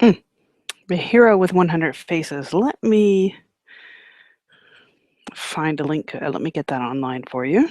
Mm, the hero with 100 faces. Let me find a link. Let me get that online for you.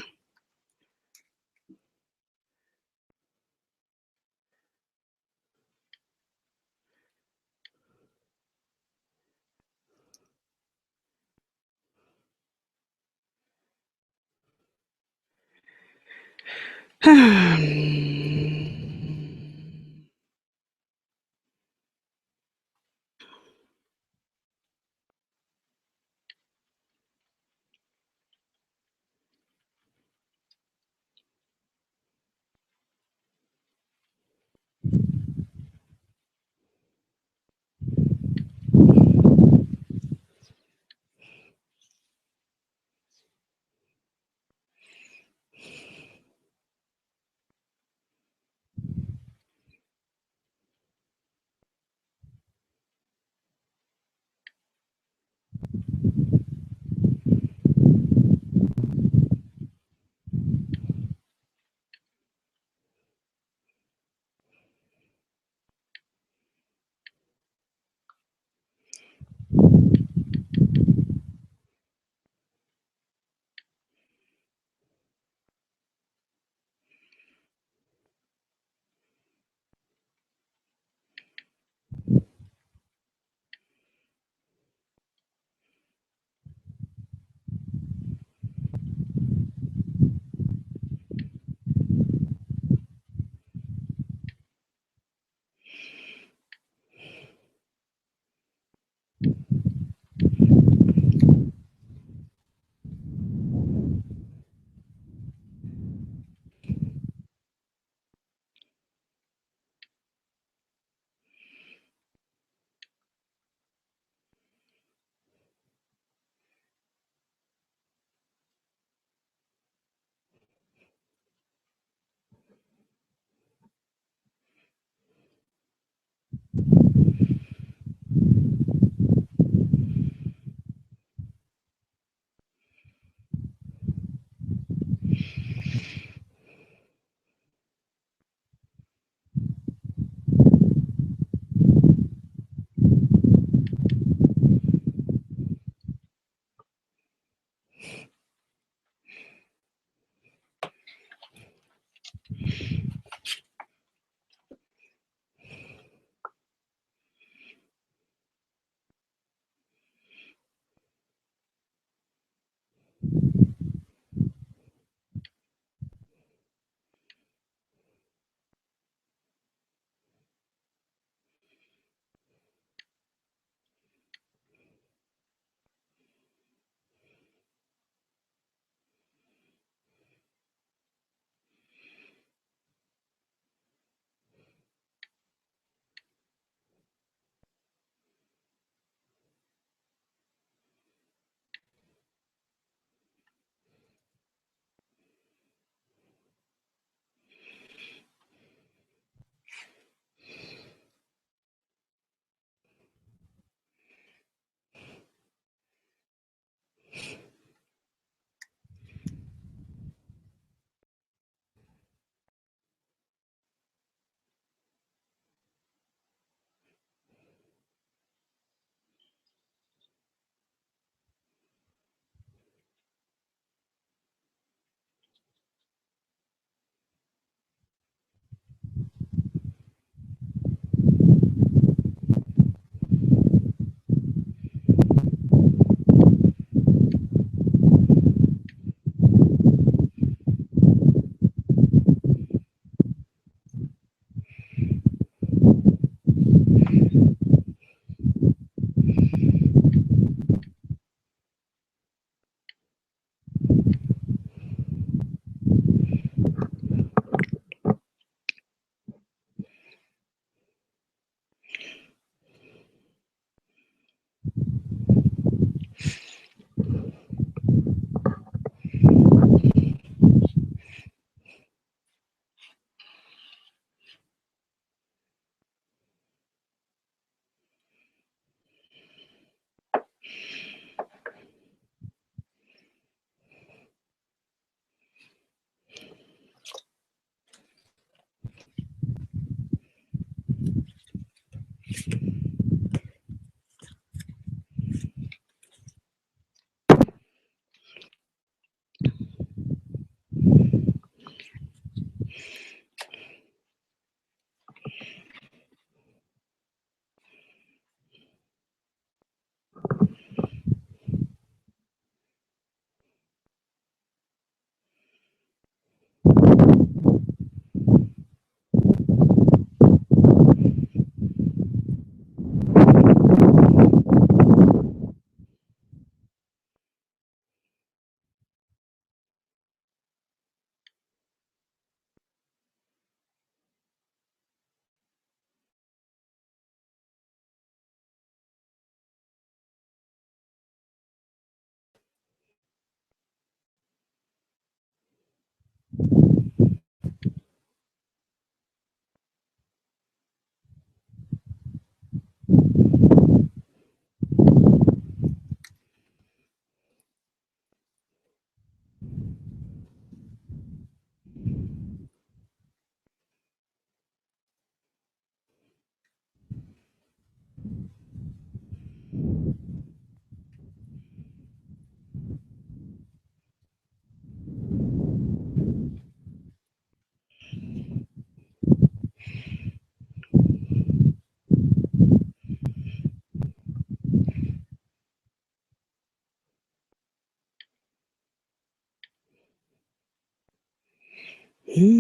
From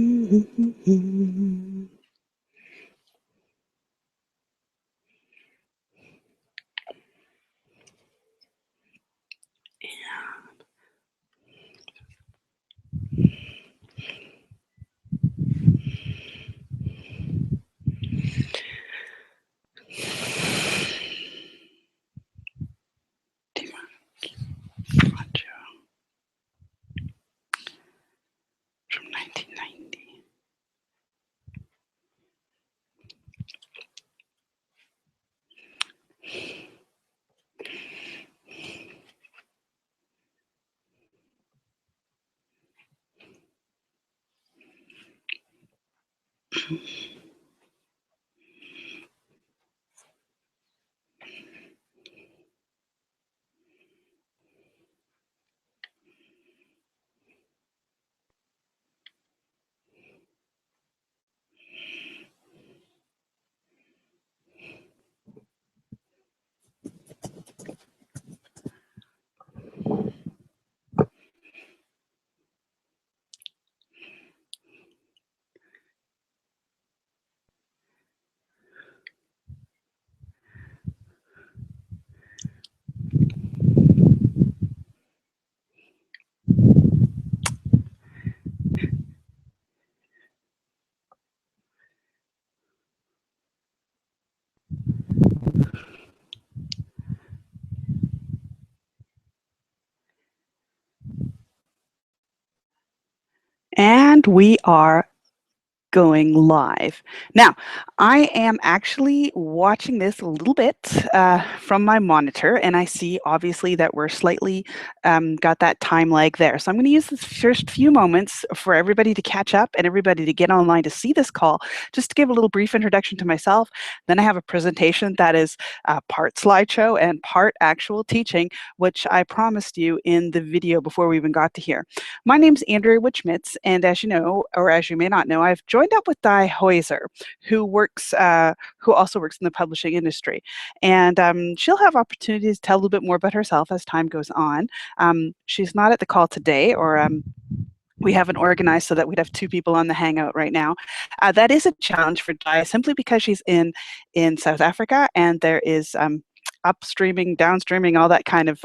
1990. And we are going live. Now, I am actually watching this a little bit from my monitor, and I see obviously that we're slightly got that time lag there. So I'm going to use this first few moments for everybody to catch up and everybody to get online to see this call, just to give a little brief introduction to myself. Then I have a presentation that is part slideshow and part actual teaching, which I promised you in the video before we even got to here. My name's Andrea Witschmitz, and as you know, or as you may not know, I've joined up with Di Heuser, who also works in the publishing industry, and she'll have opportunities to tell a little bit more about herself as time goes on. She's not at the call today, or we haven't organized so that we'd have two people on the Hangout right now. That is a challenge for Di, simply because she's in South Africa, and there is upstreaming, downstreaming, all that kind of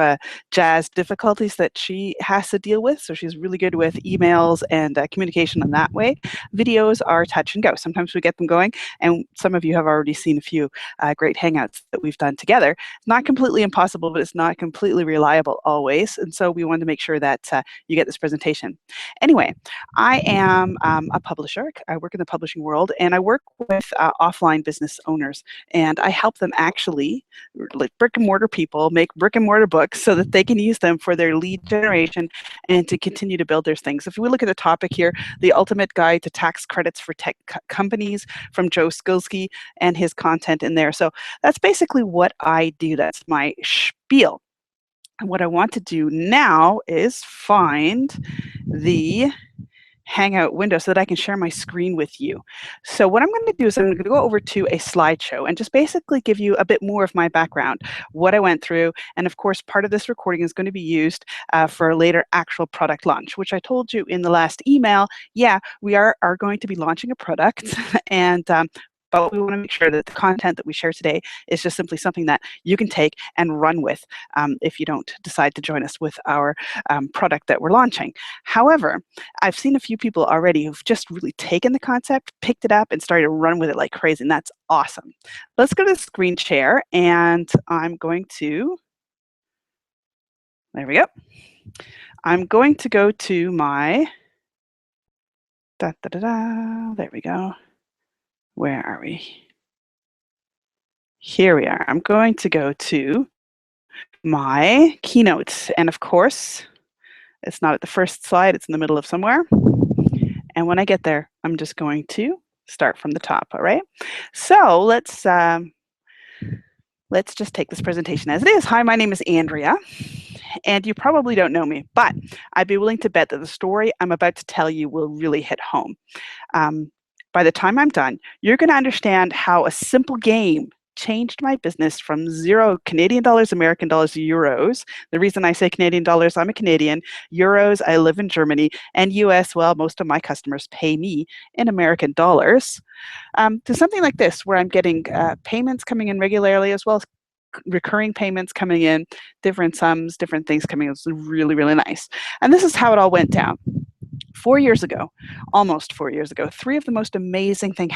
jazz difficulties that she has to deal with. So she's really good with emails and communication in that way. Videos are touch and go. Sometimes we get them going, and some of you have already seen a few great Hangouts that we've done together. It's not completely impossible, but it's not completely reliable always. And so we wanted to make sure that you get this presentation. Anyway, I am a publisher. I work in the publishing world, and I work with offline business owners, and I help them actually, like brick and mortar people, make brick and mortar books so that they can use them for their lead generation and to continue to build their things. If we look at the topic here, the ultimate guide to tax credits for tech companies from Joe Skilsky and his content in there. So that's basically what I do. That's my spiel. And what I want to do now is find the Hangout window so that I can share my screen with you. So what I'm going to do is I'm going to go over to a slideshow and just basically give you a bit more of my background, what I went through, and of course part of this recording is going to be used for a later actual product launch, which I told you in the last email. Yeah, we are going to be launching a product, and but we want to make sure that the content that we share today is just simply something that you can take and run with if you don't decide to join us with our product that we're launching. However, I've seen a few people already who've just really taken the concept, picked it up, and started to run with it like crazy, and that's awesome. Let's go to the screen share, and I'm going to, there we go. I'm going to go to my, there we go. Where are we? Here we are. I'm going to go to my keynotes, and of course, it's not at the first slide, it's in the middle of somewhere. And when I get there, I'm just going to start from the top, all right? So let's just take this presentation as it is. Hi, my name is Andrea, and you probably don't know me, but I'd be willing to bet that the story I'm about to tell you will really hit home. By the time I'm done, you're going to understand how a simple game changed my business from zero Canadian dollars, American dollars, euros. The reason I say Canadian dollars, I'm a Canadian. Euros, I live in Germany. And US, well, most of my customers pay me in American dollars. To something like this, where I'm getting payments coming in regularly as well as recurring payments coming in, different sums, different things coming in. It's really, really nice. And this is how it all went down. 4 years ago, almost 4 years ago, three of the most amazing things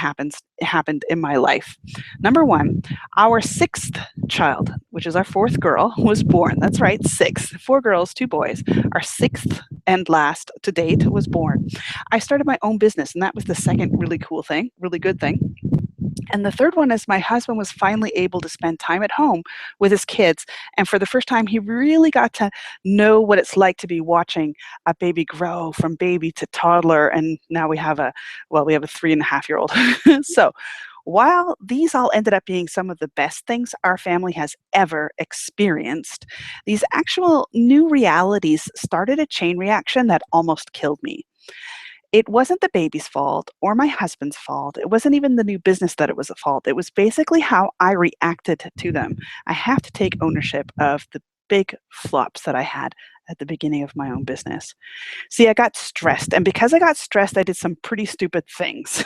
happened in my life. Number one, our sixth child, which is our fourth girl, was born. That's right, six. Four girls, two boys. Our sixth and last to date was born. I started my own business, and that was the second really cool thing, really good thing. And the third one is my husband was finally able to spend time at home with his kids. And for the first time, he really got to know what it's like to be watching a baby grow from baby to toddler. And now we have a 3.5-year-old. So while these all ended up being some of the best things our family has ever experienced, these actual new realities started a chain reaction that almost killed me. It wasn't the baby's fault or my husband's fault. It wasn't even the new business that it was at fault. It was basically how I reacted to them. I have to take ownership of the big flops that I had at the beginning of my own business. See, I got stressed, and because I got stressed, I did some pretty stupid things.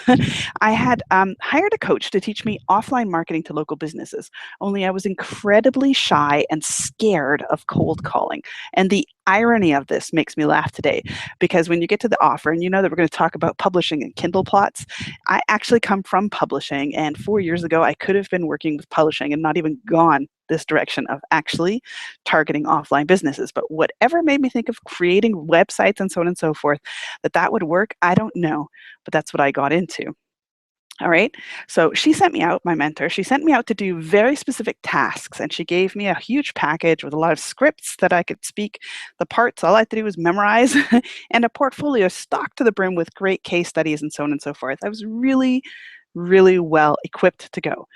I had hired a coach to teach me offline marketing to local businesses, only I was incredibly shy and scared of cold calling. And the irony of this makes me laugh today, because when you get to the offer, and you know that we're going to talk about publishing and Kindle plots, I actually come from publishing, and 4 years ago, I could have been working with publishing and not even gone this direction of actually targeting offline businesses. But whatever made me think of creating websites and so on and so forth, that would work, I don't know. But that's what I got into. All right. So she sent me out, my mentor, she sent me out to do very specific tasks. And she gave me a huge package with a lot of scripts that I could speak the parts. All I had to do was memorize and a portfolio stocked to the brim with great case studies and so on and so forth. I was really, really well equipped to go.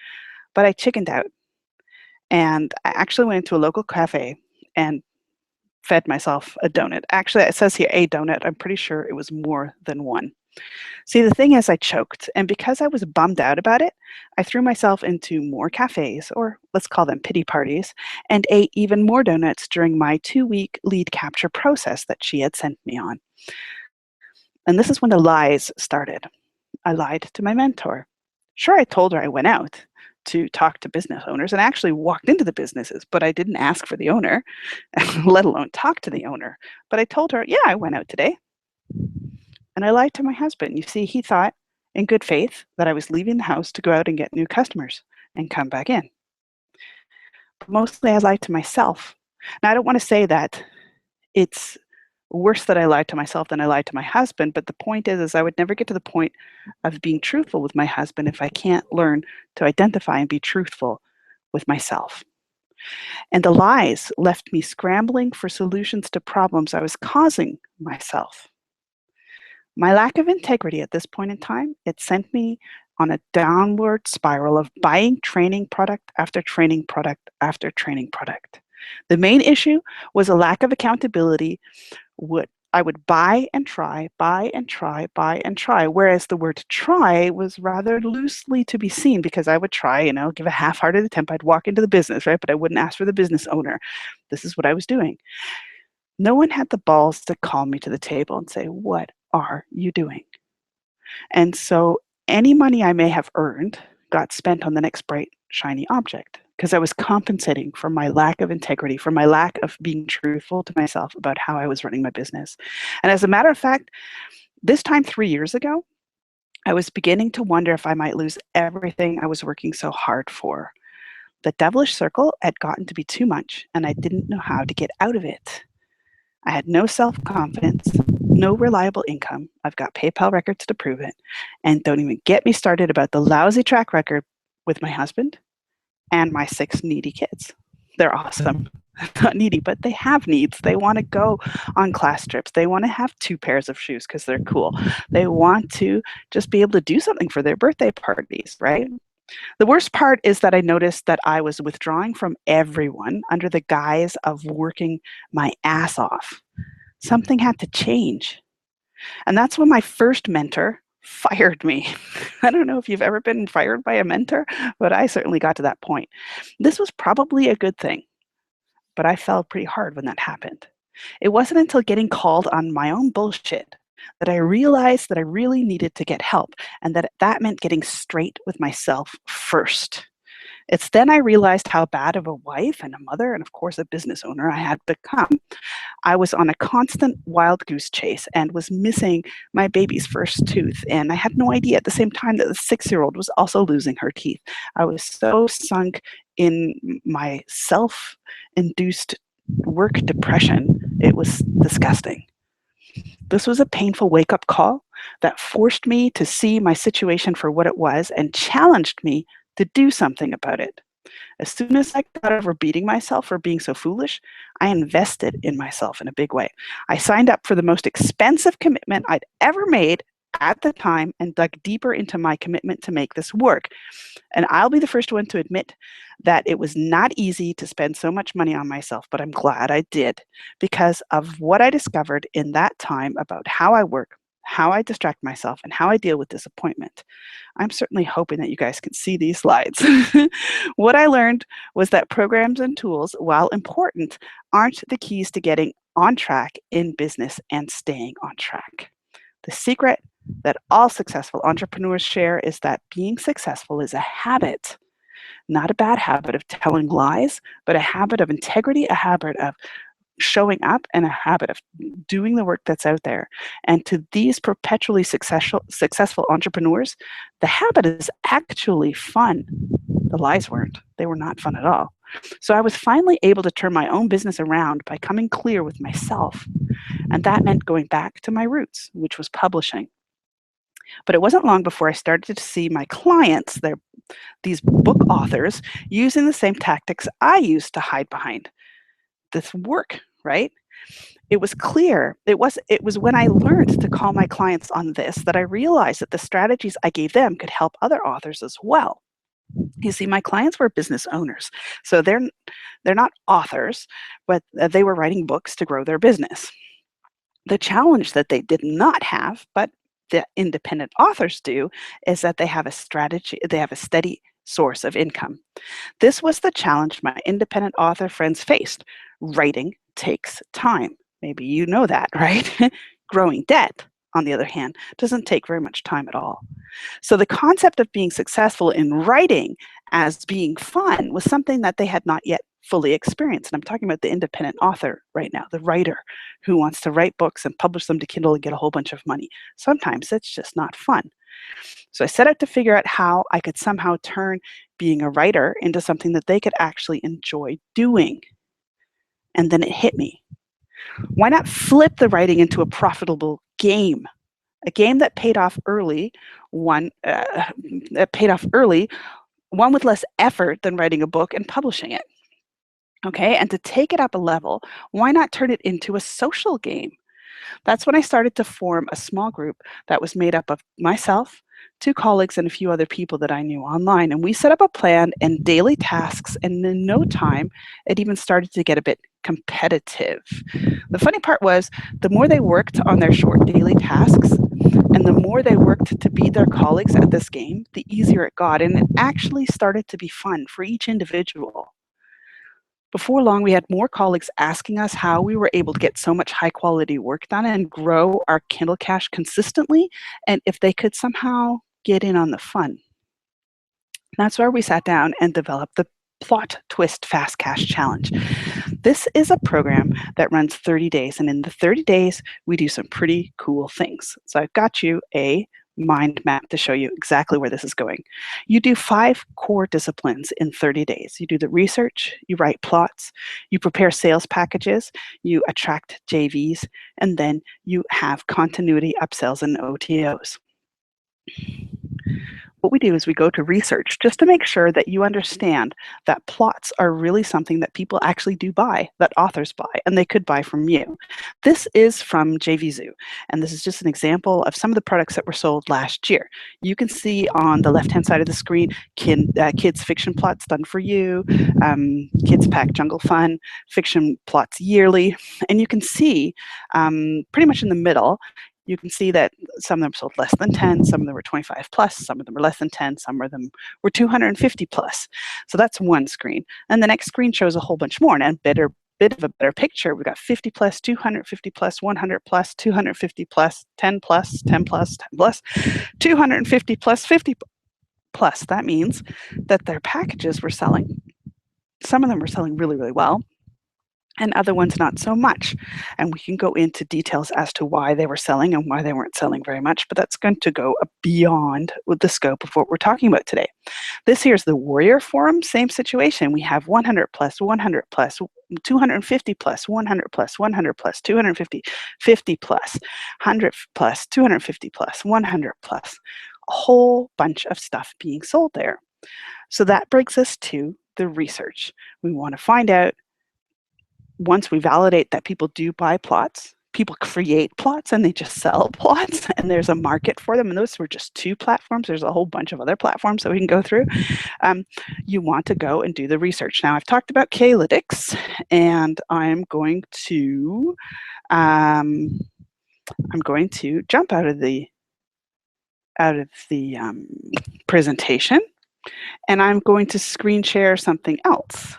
But I chickened out. And I actually went into a local cafe and fed myself a donut. Actually, it says here a donut. I'm pretty sure it was more than one. See, the thing is, I choked. And because I was bummed out about it, I threw myself into more cafes, or let's call them pity parties, and ate even more donuts during my 2-week lead capture process that she had sent me on. And this is when the lies started. I lied to my mentor. Sure, I told her I went out to talk to business owners and actually walked into the businesses, but I didn't ask for the owner, let alone talk to the owner. But I told her, yeah, I went out today. And I lied to my husband. You see, he thought in good faith that I was leaving the house to go out and get new customers and come back in. But mostly I lied to myself. Now, I don't want to say that it's worse that I lied to myself than I lied to my husband, but the point is I would never get to the point of being truthful with my husband if I can't learn to identify and be truthful with myself. And the lies left me scrambling for solutions to problems I was causing myself. My lack of integrity at this point in time, it sent me on a downward spiral of buying training product after training product after training product. The main issue was a lack of accountability. I would buy and try, buy and try, buy and try, whereas the word try was rather loosely to be seen, because I would try, give a half-hearted attempt. I'd walk into the business, right? But I wouldn't ask for the business owner. This is what I was doing. No one had the balls to call me to the table and say, "What are you doing?" And so any money I may have earned got spent on the next bright, shiny object, because I was compensating for my lack of integrity, for my lack of being truthful to myself about how I was running my business. And as a matter of fact, this time 3 years ago, I was beginning to wonder if I might lose everything I was working so hard for. The devilish circle had gotten to be too much, and I didn't know how to get out of it. I had no self-confidence, no reliable income. I've got PayPal records to prove it. And don't even get me started about the lousy track record with my husband and my 6 needy kids. They're awesome. Not needy, but they have needs. They want to go on class trips. They want to have 2 pairs of shoes because they're cool. They want to just be able to do something for their birthday parties, right? The worst part is that I noticed that I was withdrawing from everyone under the guise of working my ass off. Something had to change. And that's when my first mentor fired me. I don't know if you've ever been fired by a mentor, but I certainly got to that point. This was probably a good thing, but I fell pretty hard when that happened. It wasn't until getting called on my own bullshit that I realized that I really needed to get help and that that meant getting straight with myself first. It's then I realized how bad of a wife and a mother and, of course, a business owner I had become. I was on a constant wild goose chase and was missing my baby's first tooth. And I had no idea at the same time that the 6-year-old was also losing her teeth. I was so sunk in my self induced work depression. It was disgusting. This was a painful wake up call that forced me to see my situation for what it was and challenged me to do something about it. As soon as I got over beating myself for being so foolish, I invested in myself in a big way. I signed up for the most expensive commitment I'd ever made at the time and dug deeper into my commitment to make this work. And I'll be the first one to admit that it was not easy to spend so much money on myself, but I'm glad I did because of what I discovered in that time about how I work, how I distract myself, and how I deal with disappointment. I'm certainly hoping that you guys can see these slides. What I learned was that programs and tools, while important, aren't the keys to getting on track in business and staying on track. The secret that all successful entrepreneurs share is that being successful is a habit, not a bad habit of telling lies, but a habit of integrity, a habit of showing up, and a habit of doing the work that's out there. And to these perpetually successful entrepreneurs, the habit is actually fun. The lies weren't. They were not fun at all. So I was finally able to turn my own business around by coming clear with myself. And that meant going back to my roots, which was publishing. But it wasn't long before I started to see my clients, these book authors, using the same tactics I used to hide behind this work, right? It was clear. It was when I learned to call my clients on this that I realized that the strategies I gave them could help other authors as well. You see, my clients were business owners, so they're not authors, but they were writing books to grow their business. The challenge that they did not have, but the independent authors do, is that they have a strategy, they have a steady source of income. This was the challenge my independent author friends faced. Writing takes time. Maybe you know that, right? Growing debt, on the other hand, doesn't take very much time at all. So the concept of being successful in writing as being fun was something that they had not yet fully experienced. And I'm talking about the independent author right now, the writer who wants to write books and publish them to Kindle and get a whole bunch of money. Sometimes it's just not fun. So I set out to figure out how I could somehow turn being a writer into something that they could actually enjoy doing. And then it hit me. Why not flip the writing into a profitable game? A game that paid off early, one with less effort than writing a book and publishing it. Okay, and to take it up a level, why not turn it into a social game? That's when I started to form a small group that was made up of myself, 2 colleagues, and a few other people that I knew online. And we set up a plan and daily tasks, and in no time, it even started to get a bit competitive. The funny part was, the more they worked on their short daily tasks, and the more they worked to beat their colleagues at this game, the easier it got. And it actually started to be fun for each individual. Before long, we had more colleagues asking us how we were able to get so much high quality work done and grow our Kindle cash consistently, and if they could somehow get in on the fun. That's where we sat down and developed the Plot Twist Fast Cash Challenge. This is a program that runs 30 days, and in the 30 days, we do some pretty cool things. So I've got you a mind map to show you exactly where this is going. You do 5 core disciplines in 30 days. You do the research, you write plots, you prepare sales packages, you attract JVs, and then you have continuity upsells and OTOs. What we do is we go to research just to make sure that you understand that plots are really something that people actually do buy, that authors buy, and they could buy from you. This is from JVZoo, and this is just an example of some of the products that were sold last year. You can see on the left-hand side of the screen, kids fiction plots done for you, Kids Pack Jungle Fun, fiction plots yearly, and you can see pretty much in the middle, you can see that some of them sold less than 10, some of them were 25 plus, some of them were less than 10, some of them were 250 plus. So that's one screen. And the next screen shows a whole bunch more, and a bit of a better picture. We've got 50 plus, 250 plus, 100 plus, 250 plus, 10 plus, 10 plus, 10 plus, 250 plus, 50 plus. That means that their packages were selling. Some of them were selling really, really well, and other ones not so much. And we can go into details as to why they were selling and why they weren't selling very much, but that's going to go beyond the scope of what we're talking about today. This here is the Warrior Forum, same situation. We have 100 plus, 100 plus, 250 plus, 100 plus, 100 plus, 250, 50 plus, 100 plus, 250 plus, 100 plus. A whole bunch of stuff being sold there. So that brings us to the research. We want to find out, once we validate that people do buy plots, people create plots and they just sell plots, and there's a market for them. And those were just 2 platforms. There's a whole bunch of other platforms that we can go through. You want to go and do the research. Now, I've talked about K-lytics, and I'm going to jump out of the presentation, and I'm going to screen share something else.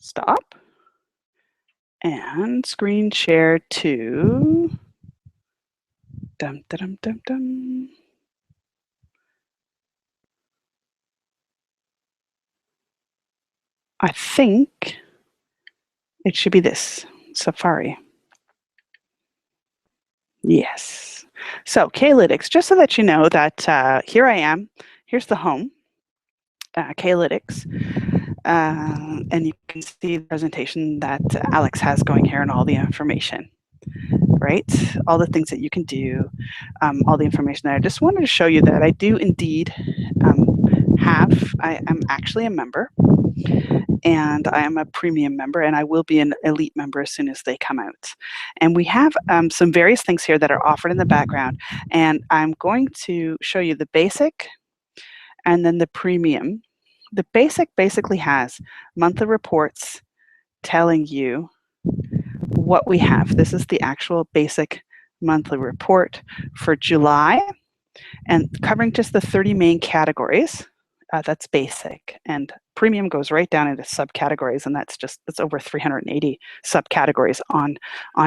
Stop and screen share to I think it should be this Safari. Yes. So K-lytics, just so that you know that here I am. Here's the home, K-lytics. And you can see the presentation that Alex has going here and all the information, right? All the things that you can do, all the information there. I just wanted to show you that I do indeed I am actually a member, and I am a premium member, and I will be an elite member as soon as they come out. And we have some various things here that are offered in the background, and I'm going to show you the basic and then the premium. The basic basically has monthly reports telling you what we have. This is the actual basic monthly report for July, and covering just the 30 main categories. That's basic, and premium goes right down into subcategories, and that's over 380 subcategories on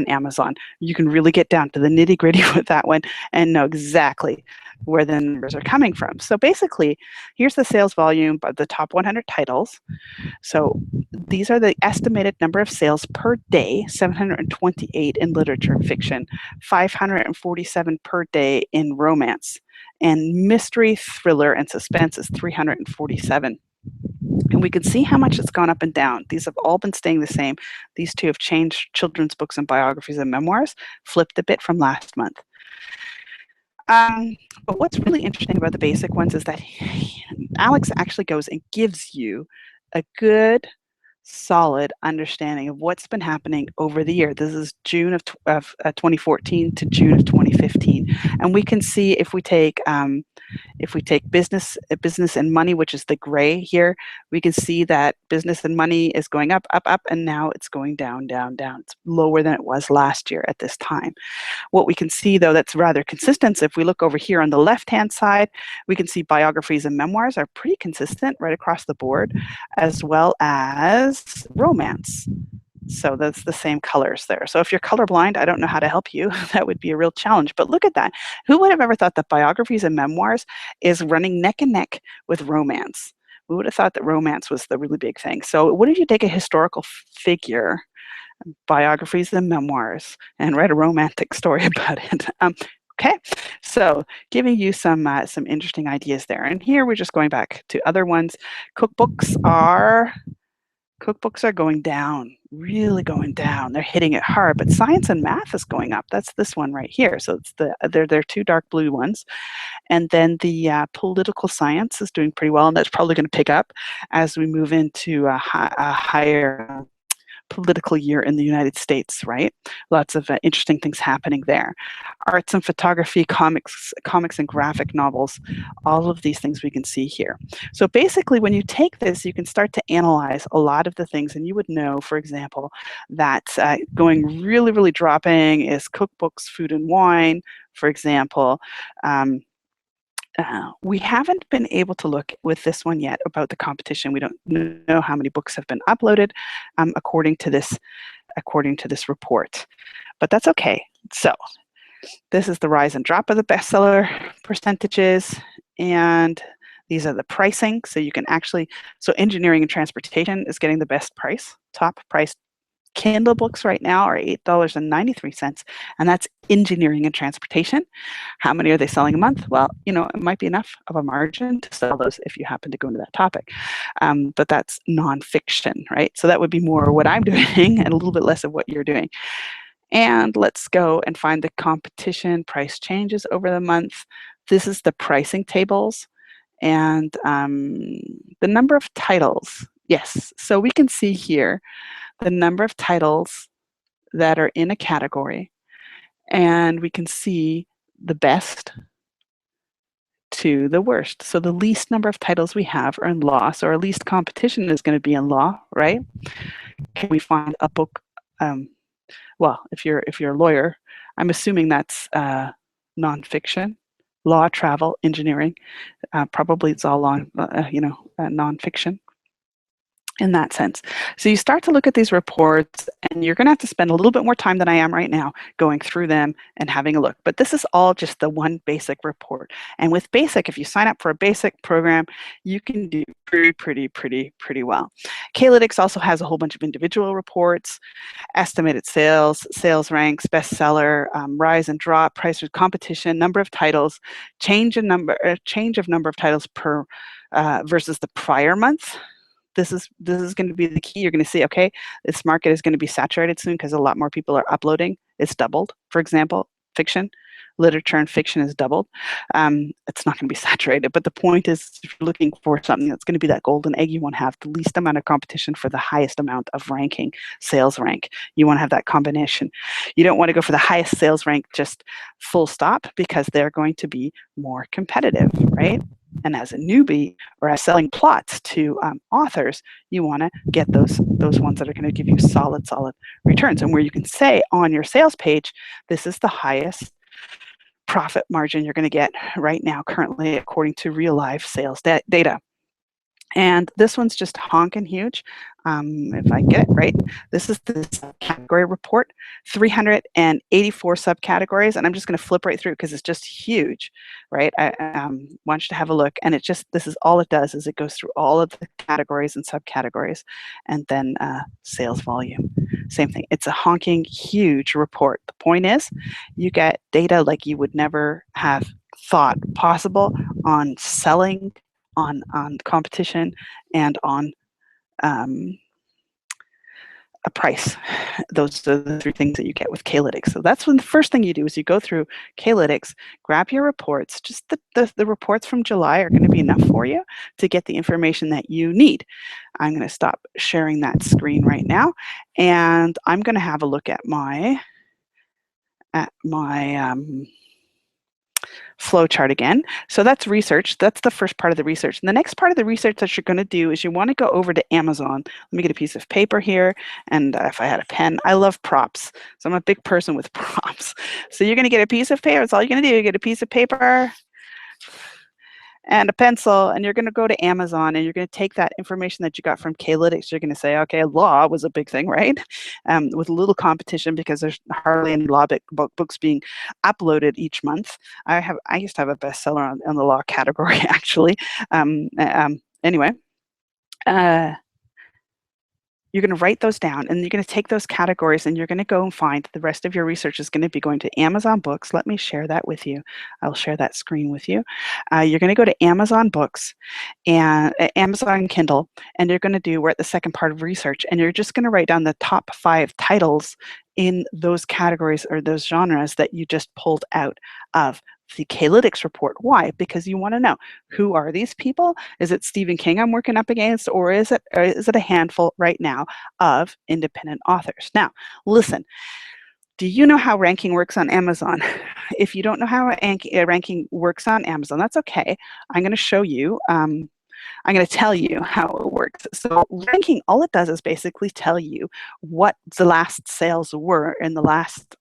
Amazon. You can really get down to the nitty gritty with that one and know exactly where the numbers are coming from. So basically, here's the sales volume of the top 100 titles. So these are the estimated number of sales per day: 728 in literature and fiction, 547 per day in romance, and mystery, thriller, and suspense is 347. And we can see how much it's gone up and down. These have all been staying the same. These 2 have changed: children's books and biographies and memoirs, flipped a bit from last month. But what's really interesting about the basic ones is that Alex actually goes and gives you a good, solid understanding of what's been happening over the year. This is June of 2014 to June of 2015, and we can see if we take business and money, which is the gray here, we can see that business and money is going up, up, up, and now it's going down, down, down. It's lower than it was last year at this time. What we can see, though, that's rather consistent, so if we look over here on the left-hand side, we can see biographies and memoirs are pretty consistent right across the board, as well as romance. So that's the same colors there. So if you're colorblind, I don't know how to help you. That would be a real challenge. But look at that. Who would have ever thought that biographies and memoirs is running neck and neck with romance? We would have thought that romance was the really big thing. So what if you take a historical figure, biographies and memoirs, and write a romantic story about it? Okay, so giving you some interesting ideas there. And here we're just going back to other ones. Cookbooks are going down, really going down. They're hitting it hard, but science and math is going up. That's this one right here. So it's they're 2 dark blue ones. And then the political science is doing pretty well, and that's probably going to pick up as we move into a higher political year in the United States, right? Lots of interesting things happening there. Arts and photography, comics and graphic novels, all of these things we can see here. So basically, when you take this, you can start to analyze a lot of the things, and you would know, for example, that going really, really dropping is cookbooks, food and wine, for example. We haven't been able to look with this one yet about the competition. We don't know how many books have been uploaded according to this report, but that's okay. So this is the rise and drop of the bestseller percentages, and these are the pricing. So you can actually, so engineering and transportation is getting the best price, top price. Kindle books right now are $8.93, and that's engineering and transportation. How many are they selling a month? Well, it might be enough of a margin to sell those if you happen to go into that topic. But that's nonfiction, right? So that would be more what I'm doing and a little bit less of what you're doing. And let's go and find the competition price changes over the month. This is the pricing tables and the number of titles. Yes, so we can see here the number of titles that are in a category, and we can see the best to the worst. So the least number of titles we have are in law, so our least competition is going to be in law, right? Can we find a book? Well, if you're a lawyer, I'm assuming that's nonfiction, law, travel, engineering. Probably it's all on nonfiction in that sense. So you start to look at these reports, and you're going to have to spend a little bit more time than I am right now going through them and having a look. But this is all just the one basic report. And with basic, if you sign up for a basic program, you can do pretty well. Kalytics also has a whole bunch of individual reports, estimated sales, sales ranks, bestseller, rise and drop, price of competition, number of titles, change of number of titles per versus the prior month. This is going to be the key. You're going to see, okay, this market is going to be saturated soon because a lot more people are uploading. It's doubled, for example, fiction. Literature and fiction is doubled. It's not going to be saturated, but the point is, if you're looking for something that's going to be that golden egg, you want to have the least amount of competition for the highest amount of ranking, sales rank. You want to have that combination. You don't want to go for the highest sales rank just full stop, because they're going to be more competitive, right? And as a newbie or as selling plots to authors, you want to get those ones that are going to give you solid returns, and where you can say on your sales page, this is the highest profit margin you're going to get right now currently according to real life sales data. And this one's just honking huge. If I get it right, this is the category report, 384 subcategories, and I'm just going to flip right through because it's just huge, right? I want you to have a look, and this is all it does, is it goes through all of the categories and subcategories, and then sales volume, same thing. It's a honking huge report. The point is, you get data like you would never have thought possible on selling, on competition, and on a price. Those are the three things that you get with Kalytics. So that's when the first thing you do is you go through Kalytics, grab your reports. Just the reports from July are going to be enough for you to get the information that you need. I'm going to stop sharing that screen right now, and I'm going to have a look at my flow chart again. So that's research. That's the first part of the research. And the next part of the research that you're going to do is you want to go over to Amazon. Let me get a piece of paper here. And if I had a pen, I love props. So I'm a big person with props. So you're going to get a piece of paper. That's all you're going to do. You get a piece of paper and a pencil, and you're going to go to Amazon, and you're going to take that information that you got from Kalytics. You're going to say, okay, law was a big thing, right? With a little competition, because there's hardly any law books being uploaded each month. I used to have a bestseller on the law category, actually. Anyway. You're going to write those down, and you're going to take those categories, and you're going to go and find the rest of your research is going to be going to Amazon Books. Let me share that with you. I'll share that screen with you. You're going to go to Amazon Books and Amazon Kindle, and you're going to do, we're at the second part of research, and you're just going to write down the top 5 titles in those categories or those genres that you just pulled out of the K-lytics report. Why? Because you want to know, who are these people? Is it Stephen King I'm working up against, or is it a handful right now of independent authors? Now, listen, do you know how ranking works on Amazon? If you don't know how ranking works on Amazon, that's okay. I'm going to show you. I'm going to tell you how it works. So ranking, all it does is basically tell you what the last sales were in the last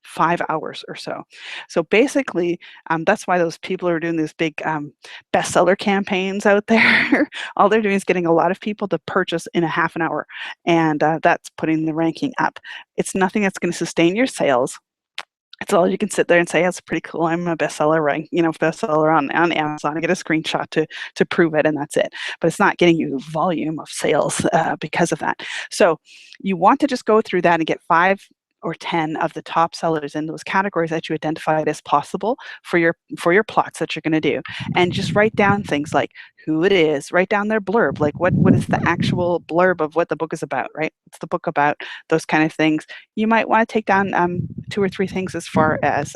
5 hours or so. So basically, that's why those people are doing these big bestseller campaigns out there. All they're doing is getting a lot of people to purchase in a half an hour, and that's putting the ranking up. It's nothing that's going to sustain your sales. It's all you can sit there and say, "That's pretty cool. I'm a bestseller, right? Bestseller on Amazon." I get a screenshot to prove it, and that's it. But it's not getting you volume of sales because of that. So you want to just go through that and get 5 or 10 of the top sellers in those categories that you identified as possible for your plots that you're going to do, and just write down things like who it is, write down their blurb, like what is the actual blurb of what the book is about, right? What's the book about? Those kind of things. You might want to take down 2 or 3 things as far as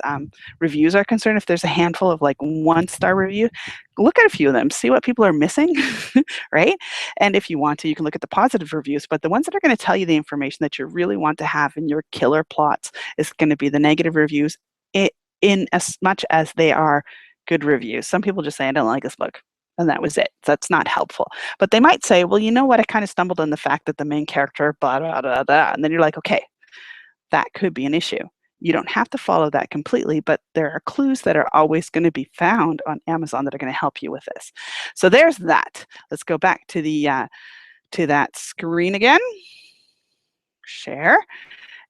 reviews are concerned. If there's a handful of like 1-star review, look at a few of them, see what people are missing, right? And if you want to, you can look at the positive reviews, but the ones that are going to tell you the information that you really want to have in your killer plots is going to be the negative reviews, in as much as they are good reviews. Some people just say, "I don't like this book," and that was it. That's not helpful. But they might say, "Well, you know what? I kind of stumbled on the fact that the main character, blah, blah, blah, blah." And then you're like, okay, that could be an issue. You don't have to follow that completely, but there are clues that are always going to be found on Amazon that are going to help you with this. So there's that. Let's go back to to that screen again. Share.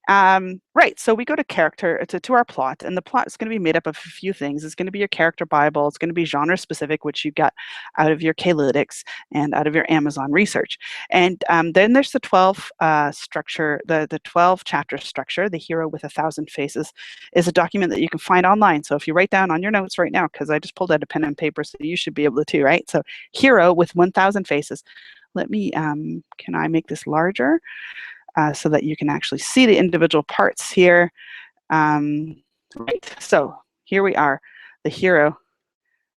Right, so we go to character to our plot, and the plot is going to be made up of a few things. It's going to be your character Bible. It's going to be genre specific, which you got out of your K-lytics and out of your Amazon research. And then there's the 12 structure, the 12 chapter structure. The Hero with 1,000 Faces is a document that you can find online. So if you write down on your notes right now, because I just pulled out a pen and paper, so you should be able to too, right? So Hero with 1,000 Faces. Let me, can I make this larger? So that you can actually see the individual parts here. Right, so here we are, the Hero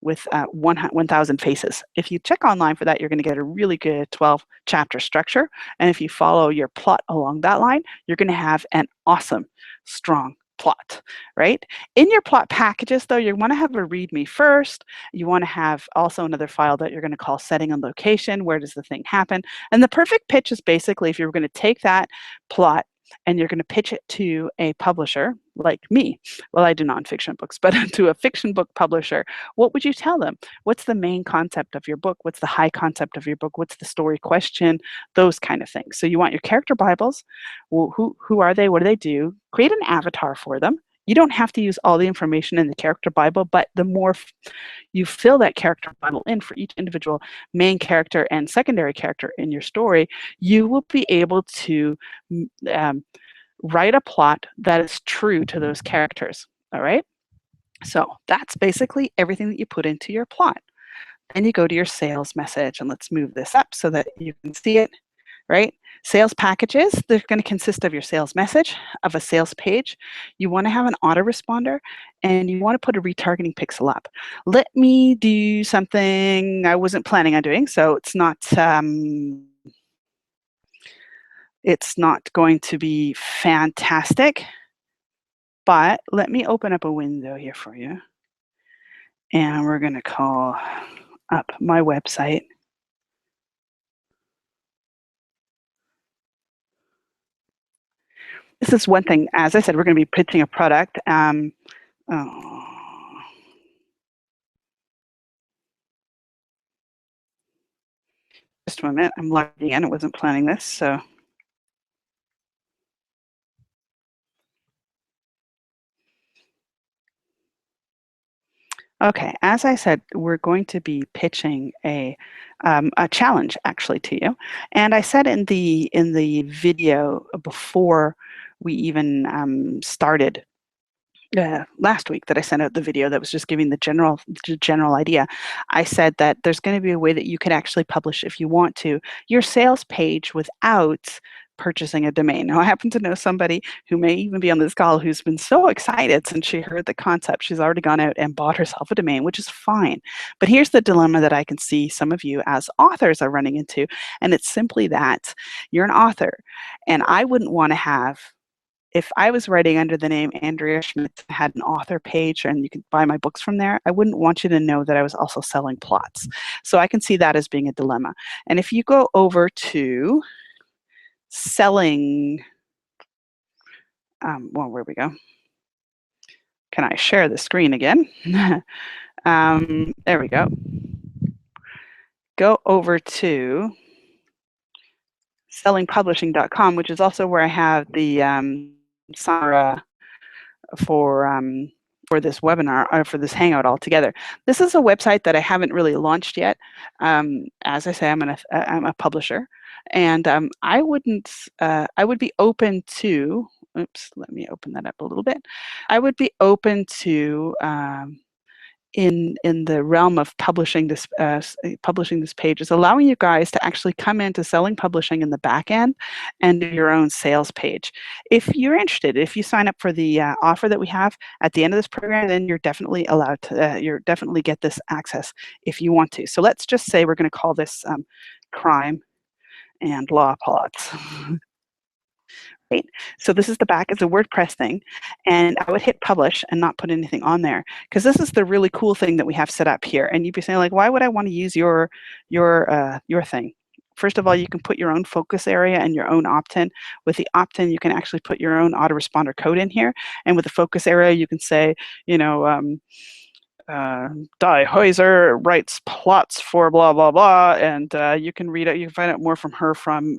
with 1,000 faces. If you check online for that, you're going to get a really good 12 chapter structure. And if you follow your plot along that line, you're going to have an awesome, strong plot, right? In your plot packages, though, you want to have a README first. You want to have also another file that you're going to call setting and location. Where does the thing happen? And the perfect pitch is basically if you're going to take that plot and you're going to pitch it to a publisher like me. Well, I do nonfiction books, but to a fiction book publisher, what would you tell them? What's the main concept of your book? What's the high concept of your book? What's the story question? Those kind of things. So you want your character Bibles. Well, who are they? What do they do? Create an avatar for them. You don't have to use all the information in the character Bible, but the more you fill that character Bible in for each individual main character and secondary character in your story, you will be able to write a plot that is true to those characters. All right. So that's basically everything that you put into your plot. Then you go to your sales message, and let's move this up so that you can see it, right? Sales packages, they're going to consist of your sales message, of a sales page. You want to have an autoresponder, and you want to put a retargeting pixel up. Let me do something I wasn't planning on doing, so it's not going to be fantastic, but let me open up a window here for you. And we're going to call up my website. This is one thing. As I said, we're going to be pitching a product. Just a minute. I'm logging in. I wasn't planning this, so. Okay, as I said, we're going to be pitching a challenge actually to you, and I said in the video before we even started last week that I sent out the video that was just giving the general idea. I said that there's going to be a way that you could actually publish, if you want to, your sales page without purchasing a domain. Now, I happen to know somebody who may even be on this call who's been so excited since she heard the concept. She's already gone out and bought herself a domain, which is fine. But here's the dilemma that I can see some of you as authors are running into, and it's simply that you're an author, and I wouldn't want to have, if I was writing under the name Andrea Schmidt, had an author page and you could buy my books from there, I wouldn't want you to know that I was also selling plots. So I can see that as being a dilemma. And if you go over to selling, well, where we go? Can I share the screen again? There we go. Go over to sellingpublishing.com, which is also where I have the Samara for this webinar, or for this Hangout altogether. This is a website that I haven't really launched yet. As I say, I'm a publisher, and I would be open to, oops, let me open that up a little bit. I would be open to, in the realm of publishing this page, is allowing you guys to actually come into selling publishing in the back end and do your own sales page. If you're interested, if you sign up for the offer that we have at the end of this program, then you're definitely allowed to, you're definitely get this access if you want to. So let's just say we're going to call this crime and law plots. Right. So this is the back, it's a WordPress thing, and I would hit publish and not put anything on there, because this is the really cool thing that we have set up here. And you'd be saying, like, why would I want to use your thing? First of all, you can put your own focus area and your own opt-in. With the opt-in, you can actually put your own autoresponder code in here, and with the focus area, you can say, you know, Di Heuser writes plots for blah blah blah, and you can read it. You can find out more from her from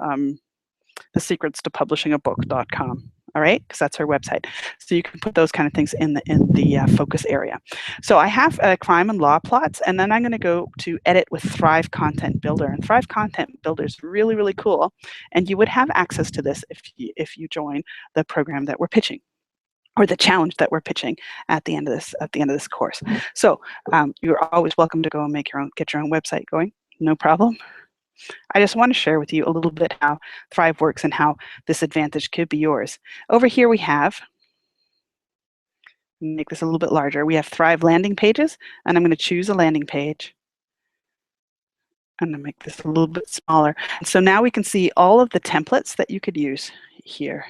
thesecretstopublishingabook.com. All right, because that's her website. So you can put those kind of things in the focus area. So I have crime and law plots, and then I'm going to go to edit with Thrive Content Builder. And Thrive Content Builder is really, really cool, and you would have access to this if you join the program that we're pitching, or the challenge that we're pitching at the end of this course. So you're always welcome to go and get your own website going. No problem. I just want to share with you a little bit how Thrive works and how this advantage could be yours. Over here we have, make this a little bit larger, we have Thrive landing pages, and I'm going to choose a landing page. I'm going to make this a little bit smaller. And so now we can see all of the templates that you could use here.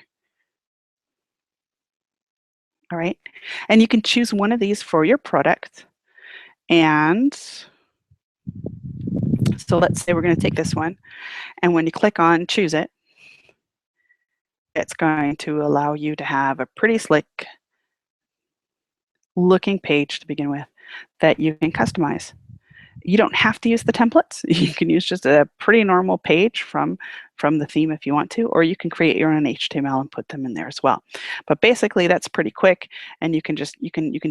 All right, and you can choose one of these for your product. And so let's say we're going to take this one, and when you click on choose it, it's going to allow you to have a pretty slick looking page to begin with that you can customize. You don't have to use the templates. You can use just a pretty normal page from the theme if you want to, or you can create your own HTML and put them in there as well. But basically that's pretty quick, and you can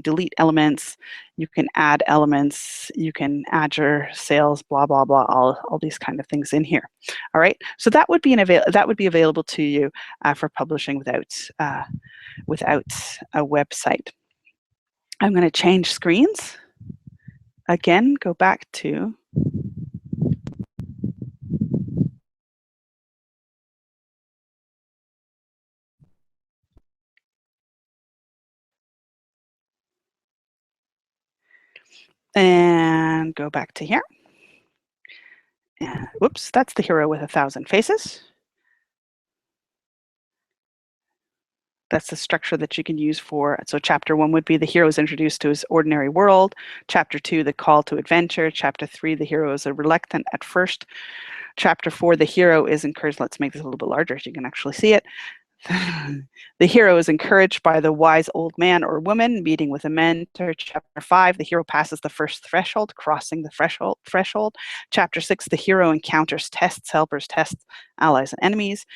delete elements, you can add elements, you can add your sales, blah blah blah, all these kind of things in here. All right, so that would be available to you for publishing without a website. I'm going to change screens. Again, go back to and go back to here. And whoops, that's the hero with 1,000 faces. That's the structure that you can use for, so chapter 1 would be the hero is introduced to his ordinary world. Chapter 2, the call to adventure. Chapter 3, the hero is reluctant at first. Chapter 4, the hero is encouraged. Let's make this a little bit larger so you can actually see it. The hero is encouraged by the wise old man or woman, meeting with a mentor. Chapter 5, the hero passes the first threshold, crossing the threshold. Chapter 6, the hero encounters tests, helpers, tests, allies, and enemies.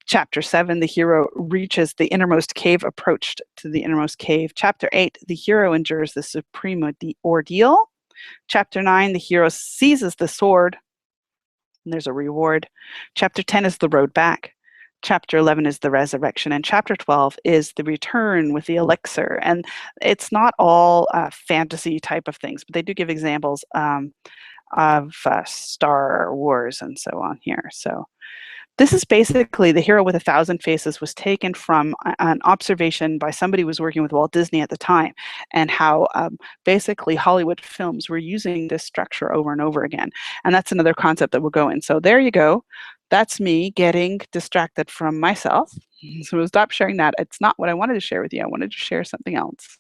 Chapter 7, the hero reaches the innermost cave, approached to the innermost cave. Chapter 8, the hero endures the supreme ordeal. Chapter 9, the hero seizes the sword, and there's a reward. Chapter 10 is the road back. Chapter 11 is the resurrection, and chapter 12 is the return with the elixir. And it's not all fantasy type of things, but they do give examples of Star Wars and so on here. So, This is basically The Hero with a Thousand Faces was taken from an observation by somebody who was working with Walt Disney at the time, and how basically Hollywood films were using this structure over and over again. And that's another concept that we'll go in. So there you go. That's me getting distracted from myself. So we'll stop sharing that. It's not what I wanted to share with you. I wanted to share something else.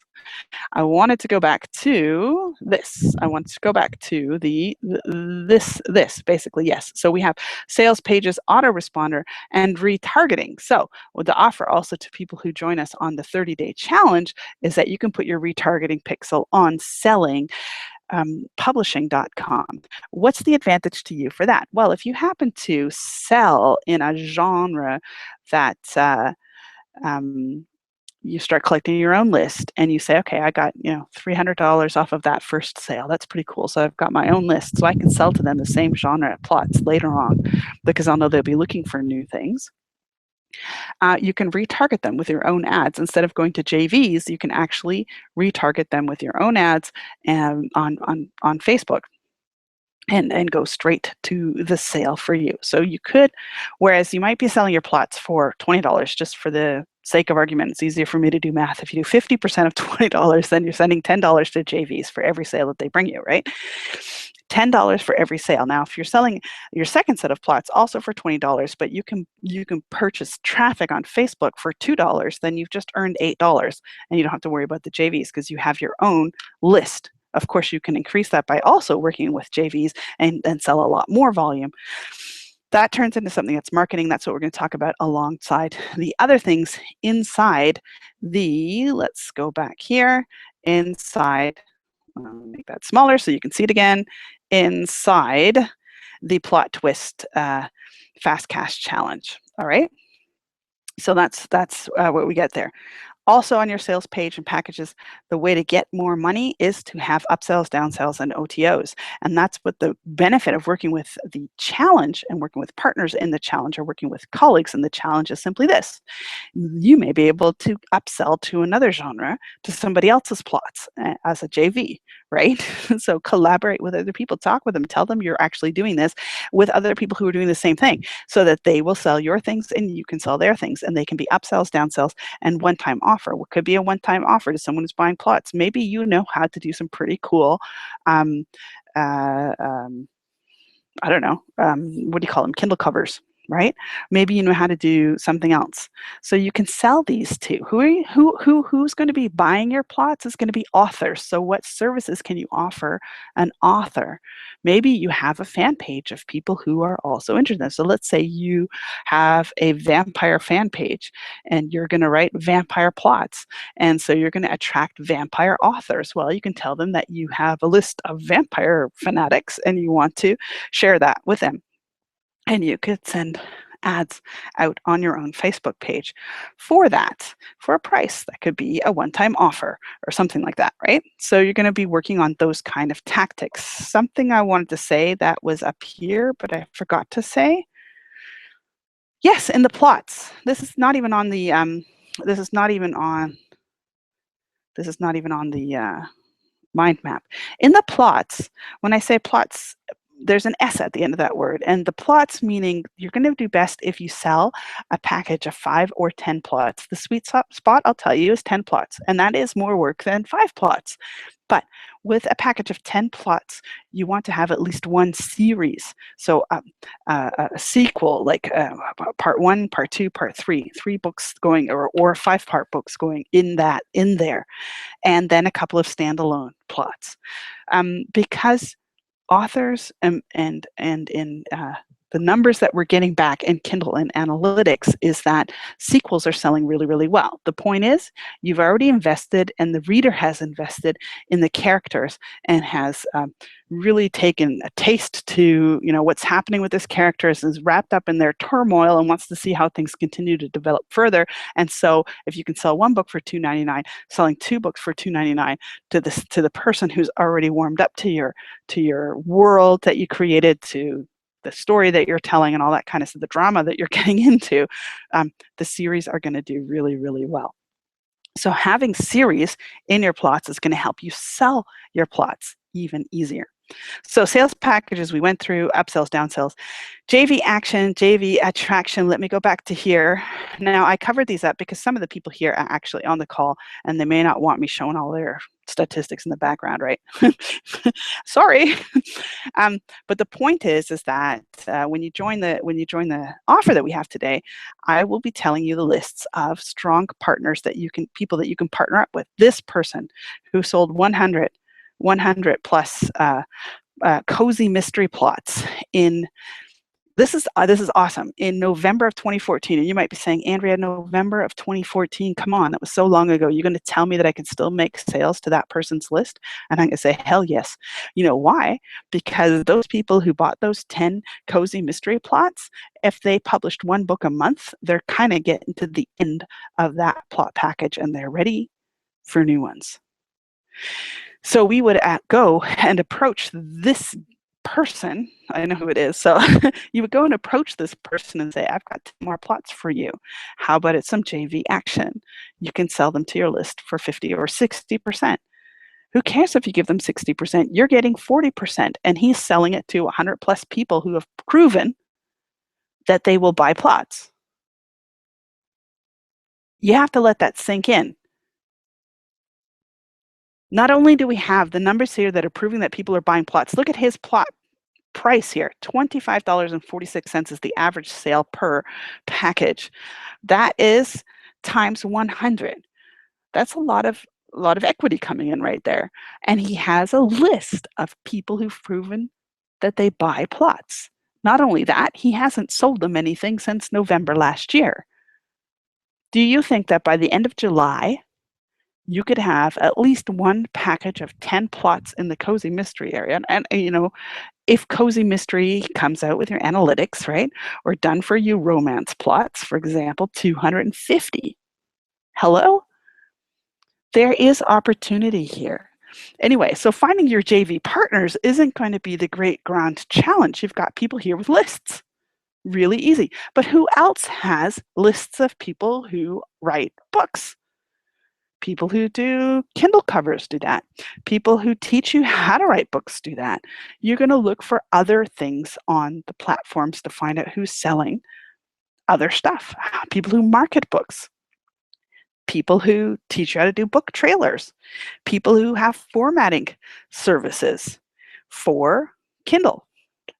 I wanted to go back to this. I want to go back to this basically, yes. So we have sales pages, autoresponder, and retargeting. So with the offer also to people who join us on the 30-day challenge is that you can put your retargeting pixel on selling publishing.com. What's the advantage to you for that? Well, if you happen to sell in a genre that you start collecting your own list, and you say, okay, I got, $300 off of that first sale. That's pretty cool. So I've got my own list, so I can sell to them the same genre plots later on, because I'll know they'll be looking for new things. You can retarget them with your own ads. Instead of going to JVs, you can actually retarget them with your own ads on Facebook. And go straight to the sale for you. So you could, whereas you might be selling your plots for $20, just for the sake of argument, it's easier for me to do math. If you do 50% of $20, then you're sending $10 to JVs for every sale that they bring you, right? $10 for every sale. Now, if you're selling your second set of plots also for $20, but you can purchase traffic on Facebook for $2, then you've just earned $8, and you don't have to worry about the JVs because you have your own list. Of course, you can increase that by also working with JVs and sell a lot more volume. That turns into something that's marketing. That's what we're going to talk about alongside the other things inside let's go back here, inside, make that smaller so you can see it again, inside the Plot Twist Fast Cash Challenge. All right. So that's what we get there. Also on your sales page and packages, the way to get more money is to have upsells, downsells, and OTOs. And that's what the benefit of working with the challenge and working with partners in the challenge, or working with colleagues in the challenge, is simply this. You may be able to upsell to another genre, to somebody else's plots as a JV, right? So collaborate with other people, talk with them, tell them you're actually doing this with other people who are doing the same thing, so that they will sell your things and you can sell their things, and they can be upsells, downsells, and one-time offer. What could be a one-time offer to someone who's buying plots? Maybe you know how to do some pretty cool, I don't know, what do you call them? Kindle covers, right? Maybe you know how to do something else. So you can sell these to who's going to be buying your plots is going to be authors. So what services can you offer an author? Maybe you have a fan page of people who are also interested. So let's say you have a vampire fan page and you're going to write vampire plots. And so you're going to attract vampire authors. Well, you can tell them that you have a list of vampire fanatics and you want to share that with them. And you could send ads out on your own Facebook page for that, for a price. That could be a one-time offer or something like that, right? So you're going to be working on those kind of tactics. Something I wanted to say that was up here, but I forgot to say. Yes, in the plots. This is not even on the mind map. In the plots, when I say plots, there's an S at the end of that word. And the plots, meaning you're going to do best if you sell a package of 5 or 10 plots. The sweet spot, I'll tell you, is 10 plots. And that is more work than 5 plots. But with a package of 10 plots, you want to have at least one series. So a sequel, like part 1, part 2, part 3, 3 books going, or 5-part books going in there. And then a couple of standalone plots. Because authors and in the numbers that we're getting back in Kindle and analytics is that sequels are selling really, really well. The point is, you've already invested, and the reader has invested in the characters and has really taken a taste to what's happening with this character, is wrapped up in their turmoil and wants to see how things continue to develop further. And so if you can sell one book for $2.99, selling 2 books for $2.99 to the person who's already warmed up to your world that you created, to the story that you're telling, and all that kind of stuff, the drama that you're getting into, the series are going to do really, really well. So having series in your plots is going to help you sell your plots even easier. So sales packages we went through, upsells, downsells, JV action, JV attraction. Let me go back to here. Now I covered these up because some of the people here are actually on the call and they may not want me showing all their statistics in the background, right? Sorry. um, but the point is that when you join the offer that we have today, I will be telling you the lists of strong partners that you can people that you can partner up with. This person who sold 100 plus cozy mystery plots in this is awesome. In November of 2014, and you might be saying, Andrea, November of 2014, come on, that was so long ago. You're going to tell me that I can still make sales to that person's list? And I'm going to say, hell yes. You know why? Because those people who bought those 10 cozy mystery plots, if they published one book a month, they're kind of getting to the end of that plot package and they're ready for new ones. So we would go and approach this person. I know who it is. So you would go and approach this person and say, I've got 10 more plots for you. How about it's some JV action? You can sell them to your list for 50 or 60%. Who cares if you give them 60%? You're getting 40%, and he's selling it to 100 plus people who have proven that they will buy plots. You have to let that sink in. Not only do we have the numbers here that are proving that people are buying plots, look at his plot price here. $25.46 is the average sale per package. That is times 100. That's a lot of equity coming in right there. And he has a list of people who've proven that they buy plots. Not only that, he hasn't sold them anything since November last year. Do you think that by the end of July, you could have at least one package of 10 plots in the cozy mystery area? And you know, if cozy mystery comes out with your analytics, right, or done for you romance plots, for example, 250. Hello? There is opportunity here. Anyway, so finding your JV partners isn't going to be the great grand challenge. You've got people here with lists. Really easy. But who else has lists of people who write books? People who do Kindle covers do that. People who teach you how to write books do that. You're going to look for other things on the platforms to find out who's selling other stuff. People who market books. People who teach you how to do book trailers. People who have formatting services for Kindle,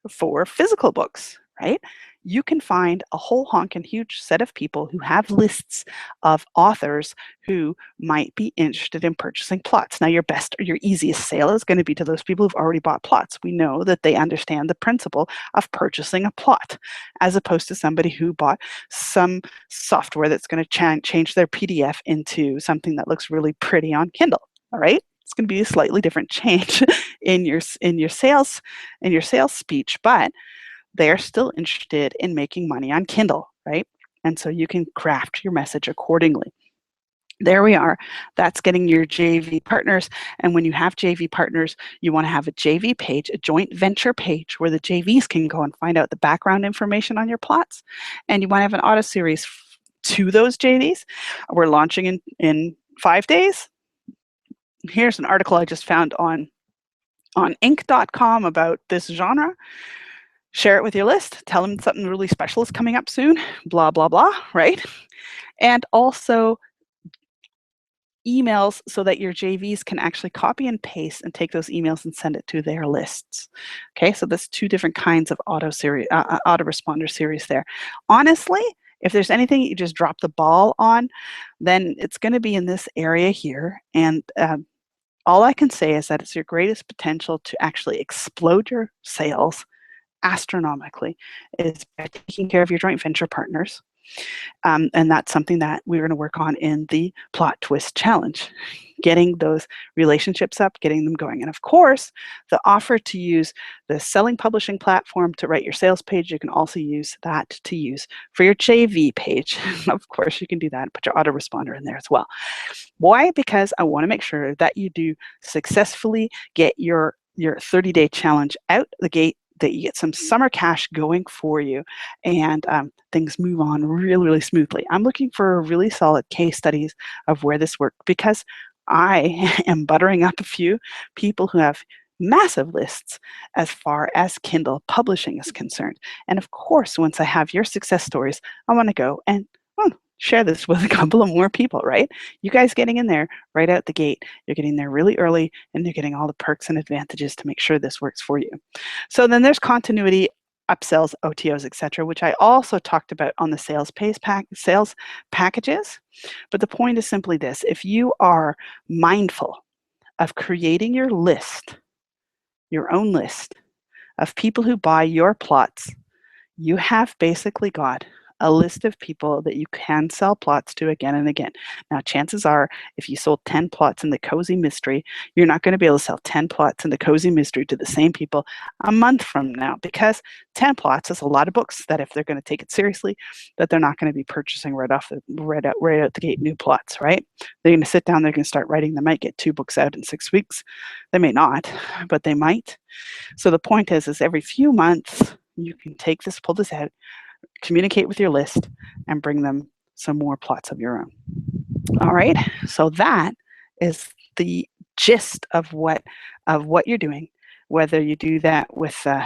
for physical books, right? You can find a whole honking huge set of people who have lists of authors who might be interested in purchasing plots. Now, your best or your easiest sale is going to be to those people who've already bought plots. We know that they understand the principle of purchasing a plot, as opposed to somebody who bought some software that's going to change their PDF into something that looks really pretty on Kindle. All right? It's going to be a slightly different change in your sales speech, but they're still interested in making money on Kindle, right? And so you can craft your message accordingly. There we are. That's getting your JV partners. And when you have JV partners, you want to have a JV page, a joint venture page where the JVs can go and find out the background information on your plots. And you want to have an auto series to those JVs. We're launching in 5 days. Here's an article I just found on Inc.com about this genre. Share it with your list. Tell them something really special is coming up soon. Blah, blah, blah, right? And also emails so that your JVs can actually copy and paste and take those emails and send it to their lists. Okay, so that's 2 different kinds of autoresponder series there. Honestly, if there's anything you just drop the ball on, then it's going to be in this area here. And all I can say is that it's your greatest potential to actually explode your sales astronomically is by taking care of your joint venture partners. And that's something that we're going to work on in the Plot Twist Challenge, getting those relationships up, getting them going. And of course, the offer to use the selling publishing platform to write your sales page, you can also use that to use for your JV page. Of course, you can do that, put your autoresponder in there as well. Why? Because I want to make sure that you do successfully get your 30-day challenge out the gate, that you get some summer cash going for you, and things move on really, really smoothly. I'm looking for really solid case studies of where this worked because I am buttering up a few people who have massive lists as far as Kindle publishing is concerned. And of course, once I have your success stories, I want to go and share this with a couple of more people, right? You guys getting in there right out the gate. You're getting there really early and you're getting all the perks and advantages to make sure this works for you. So then there's continuity, upsells, OTOs, etc., which I also talked about on the sales packages. But the point is simply this: if you are mindful of creating your list, your own list of people who buy your plots, you have basically got a list of people that you can sell plots to again and again. Now, chances are, if you sold 10 plots in the Cozy Mystery, you're not going to be able to sell 10 plots in the Cozy Mystery to the same people a month from now, because 10 plots is a lot of books that if they're going to take it seriously, that they're not going to be purchasing right out the gate new plots, right? They're going to sit down, they're going to start writing. They might get 2 books out in 6 weeks. They may not, but they might. So the point is every few months, you can pull this out, communicate with your list, and bring them some more plots of your own. All right, so that is the gist of what you're doing, whether you do that within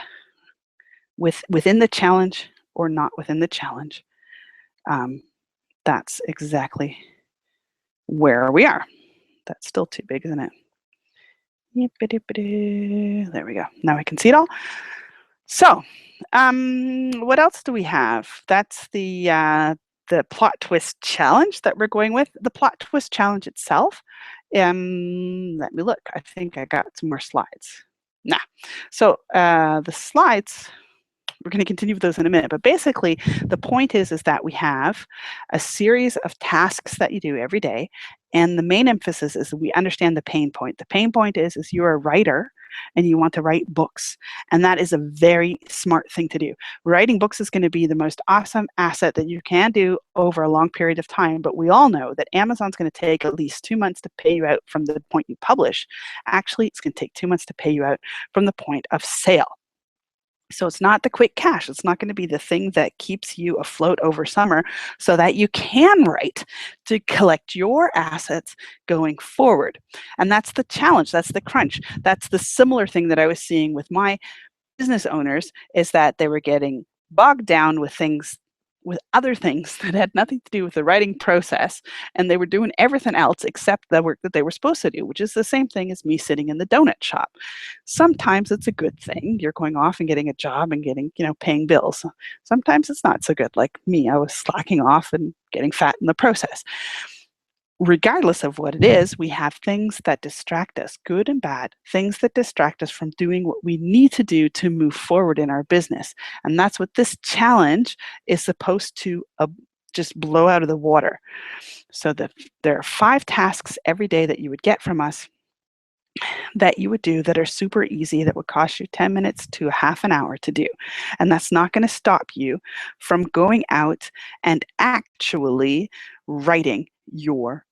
the challenge or not within the challenge. That's exactly where we are. That's still too big, isn't it? There we go. Now I can see it all. So, what else do we have? That's the plot twist challenge that we're going with. The plot twist challenge itself. Let me look. I think I got some more slides. Nah. So the slides, we're going to continue with those in a minute. But basically, the point is that we have a series of tasks that you do every day. And the main emphasis is that we understand the pain point. The pain point is you're a writer and you want to write books. And that is a very smart thing to do. Writing books is going to be the most awesome asset that you can do over a long period of time. But we all know that Amazon's going to take at least 2 months to pay you out from the point you publish. Actually, it's going to take 2 months to pay you out from the point of sale. So it's not the quick cash. It's not going to be the thing that keeps you afloat over summer so that you can write to collect your assets going forward. And that's the challenge. That's the crunch. That's the similar thing that I was seeing with my business owners, is that they were getting bogged down with other things that had nothing to do with the writing process, and they were doing everything else except the work that they were supposed to do, which is the same thing as me sitting in the donut shop. Sometimes it's a good thing. You're going off and getting a job and getting, paying bills. Sometimes it's not so good. Like me, I was slacking off and getting fat in the process. Regardless of what it is, we have things that distract us, good and bad, things that distract us from doing what we need to do to move forward in our business. And that's what this challenge is supposed to just blow out of the water. So there are 5 tasks every day that you would get from us that you would do that are super easy, that would cost you 10 minutes to half an hour to do. And that's not going to stop you from going out and actually writing your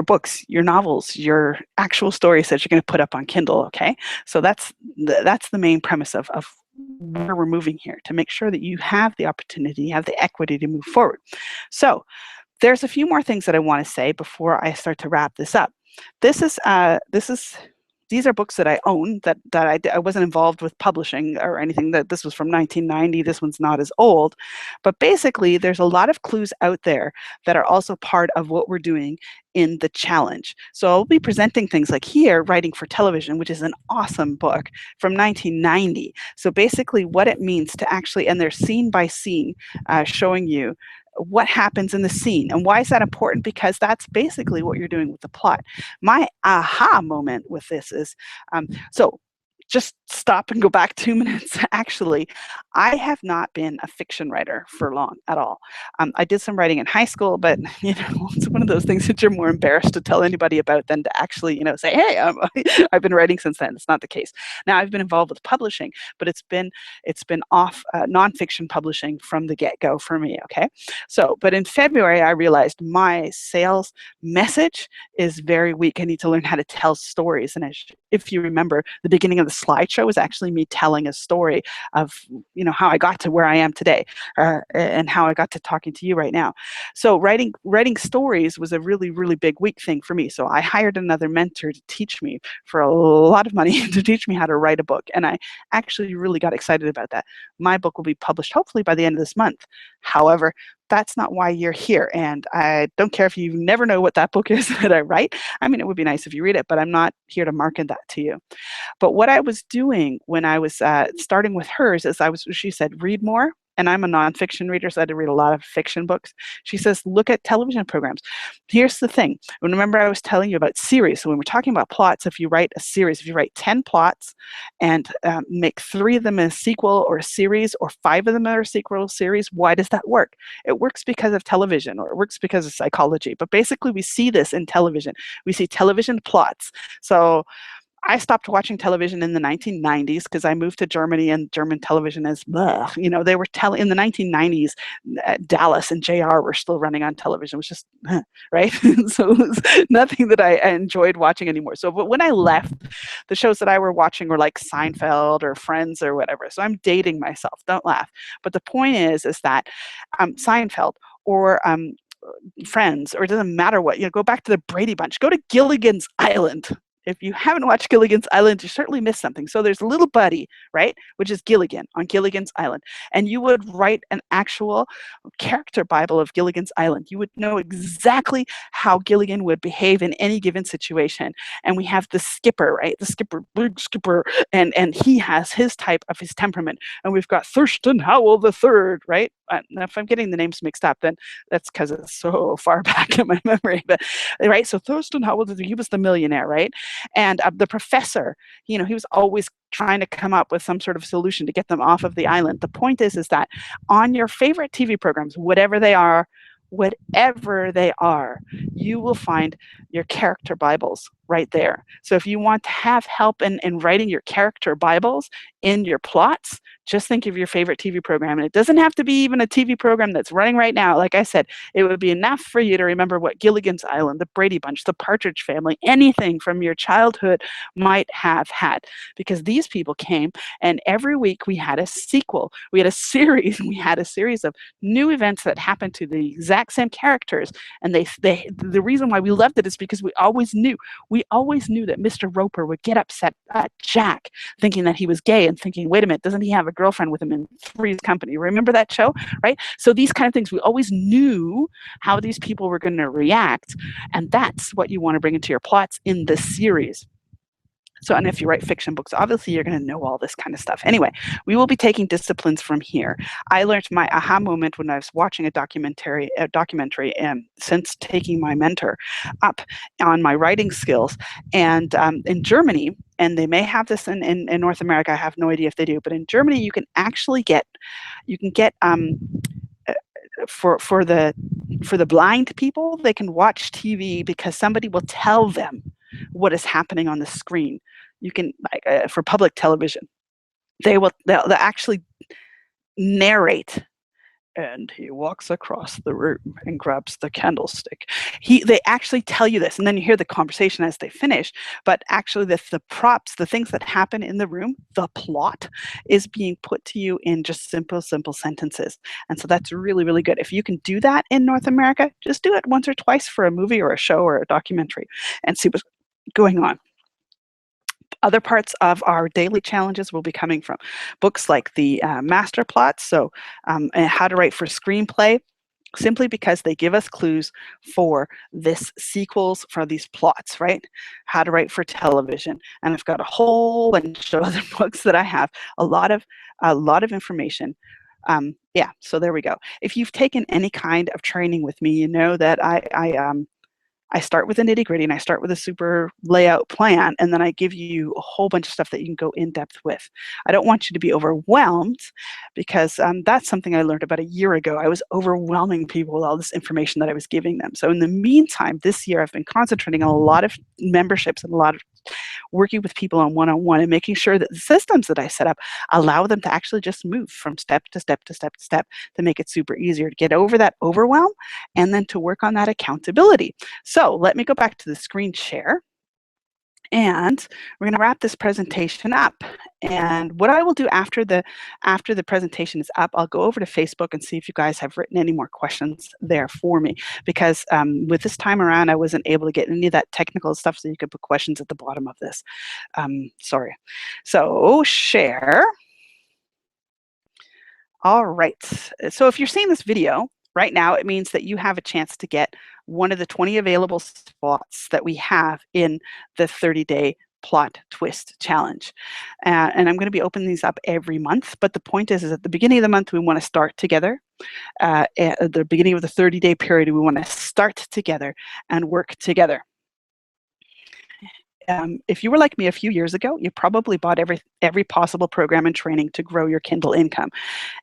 books, your novels, your actual stories that you're going to put up on Kindle, okay? So that's the main premise of where we're moving here, to make sure that you have the opportunity, you have the equity to move forward. So there's a few more things that I want to say before I start to wrap this up. These are books that I own, that I wasn't involved with publishing or anything. That this was from 1990. This one's not as old, but basically there's a lot of clues out there that are also part of what we're doing in the challenge. So I'll be presenting things like here, Writing for Television, which is an awesome book from 1990. So basically what it means to actually, and they're scene by scene, showing you what happens in the scene. And why is that important? Because that's basically what you're doing with the plot. My aha moment with this is, so just stop and go back 2 minutes. Actually, I have not been a fiction writer for long at all. I did some writing in high school, but it's one of those things that you're more embarrassed to tell anybody about than to actually, say, hey, I've been writing since then. It's not the case. Now I've been involved with publishing, but it's been off nonfiction publishing from the get-go for me. Okay, so but in February I realized my sales message is very weak. I need to learn how to tell stories, and if you remember the beginning of the slideshow is actually me telling a story of, how I got to where I am today, and how I got to talking to you right now. So writing stories was a really, really big week thing for me. So I hired another mentor to teach me for a lot of money to teach me how to write a book. And I actually really got excited about that. My book will be published hopefully by the end of this month. However, that's not why you're here. And I don't care if you never know what that book is that I write. I mean, it would be nice if you read it, but I'm not here to market that to you. But what I was doing when I was starting with hers is she said, read more. And I'm a nonfiction reader, so I had to read a lot of fiction books. She says, look at television programs. Here's the thing. Remember I was telling you about series. So when we're talking about plots, if you write a series, if you write 10 plots and make 3 of them a sequel or a series, or 5 of them are a sequel or series, why does that work? It works because of television, or it works because of psychology. But basically, we see this in television. We see television plots. So I stopped watching television in the 1990s because I moved to Germany, and German television is blah. They were telling in the 1990s, Dallas and JR were still running on television. It was just, right? So it was nothing that I enjoyed watching anymore. So, but when I left, the shows that I were watching were like Seinfeld or Friends or whatever. So I'm dating myself. Don't laugh. But the point is that Seinfeld or Friends, or it doesn't matter what, go back to the Brady Bunch, go to Gilligan's Island. If you haven't watched Gilligan's Island, you certainly missed something. So there's a little buddy, right, which is Gilligan on Gilligan's Island. And you would write an actual character Bible of Gilligan's Island. You would know exactly how Gilligan would behave in any given situation. And we have the skipper, right? The skipper, big skipper, and he has his type of his temperament. And we've got Thurston Howell the Third, right? Now, if I'm getting the names mixed up, then that's because it's so far back in my memory. But right, so Thurston Howell, he was the millionaire, right? And the professor, he was always trying to come up with some sort of solution to get them off of the island. The point is that on your favorite TV programs, whatever they are, you will find your character Bibles right there. So if you want to have help in writing your character Bibles in your plots, just think of your favorite TV program. And it doesn't have to be even a TV program that's running right now. Like I said, it would be enough for you to remember what Gilligan's Island, the Brady Bunch, the Partridge Family, anything from your childhood might have had. Because these people came, and every week we had a sequel. We had a series. We had a series of new events that happened to the exact same characters. And the reason why we loved it is because we always knew that Mr. Roper would get upset at Jack, thinking that he was gay, and thinking, wait a minute, doesn't he have a girlfriend with him in Three's Company? Remember that show, right? So these kind of things, we always knew how these people were going to react, and that's what you want to bring into your plots in this series. So, and if you write fiction books, obviously you're going to know all this kind of stuff. Anyway, we will be taking disciplines from here. I learned my aha moment when I was watching a documentary, since taking my mentor up on my writing skills. And in Germany, and they may have this in North America, I have no idea if they do, but in Germany, you can actually get for the blind people, they can watch TV because somebody will tell them what is happening on the screen. You can, like, for public television, they'll actually narrate. And he walks across the room and grabs the candlestick. They actually tell you this, and then you hear the conversation as they finish. But actually, the props, the things that happen in the room, the plot is being put to you in just simple sentences. And so that's really, really good. If you can do that in North America, just do it once or twice for a movie or a show or a documentary, and see what's going on. Other parts of our daily challenges will be coming from books like the Master Plots, so How to Write for Screenplay, simply because they give us clues for this sequels for these plots, right? How to Write for Television, and I've got a whole bunch of other books that I have, a lot of information. Yeah, so there we go. If you've taken any kind of training with me, you know that I start with the nitty-gritty, and I start with a super layout plan, and then I give you a whole bunch of stuff that you can go in depth with. I don't want you to be overwhelmed, because that's something I learned about a year ago. I was overwhelming people with all this information that I was giving them. So in the meantime, this year I've been concentrating on a lot of memberships and a lot of working with people on one-on-one, and making sure that the systems that I set up allow them to actually just move from step to step to step to step, to make it super easier to get over that overwhelm, and then to work on that accountability. So let me go back to the screen share. And we're going to wrap this presentation up. And what I will do after the presentation is up, I'll go over to Facebook and see if you guys have written any more questions there for me. Because with this time around, I wasn't able to get any of that technical stuff, so you could put questions at the bottom of this. Sorry. So share. All right. So if you're seeing this video right now, it means that you have a chance to get one of the 20 available spots that we have in the 30-day plot twist challenge. And I'm going to be opening these up every month. But the point is at the beginning of the month, we want to start together. At the beginning of the 30-day period, we want to start together and work together. If you were like me a few years ago, you probably bought every possible program and training to grow your Kindle income.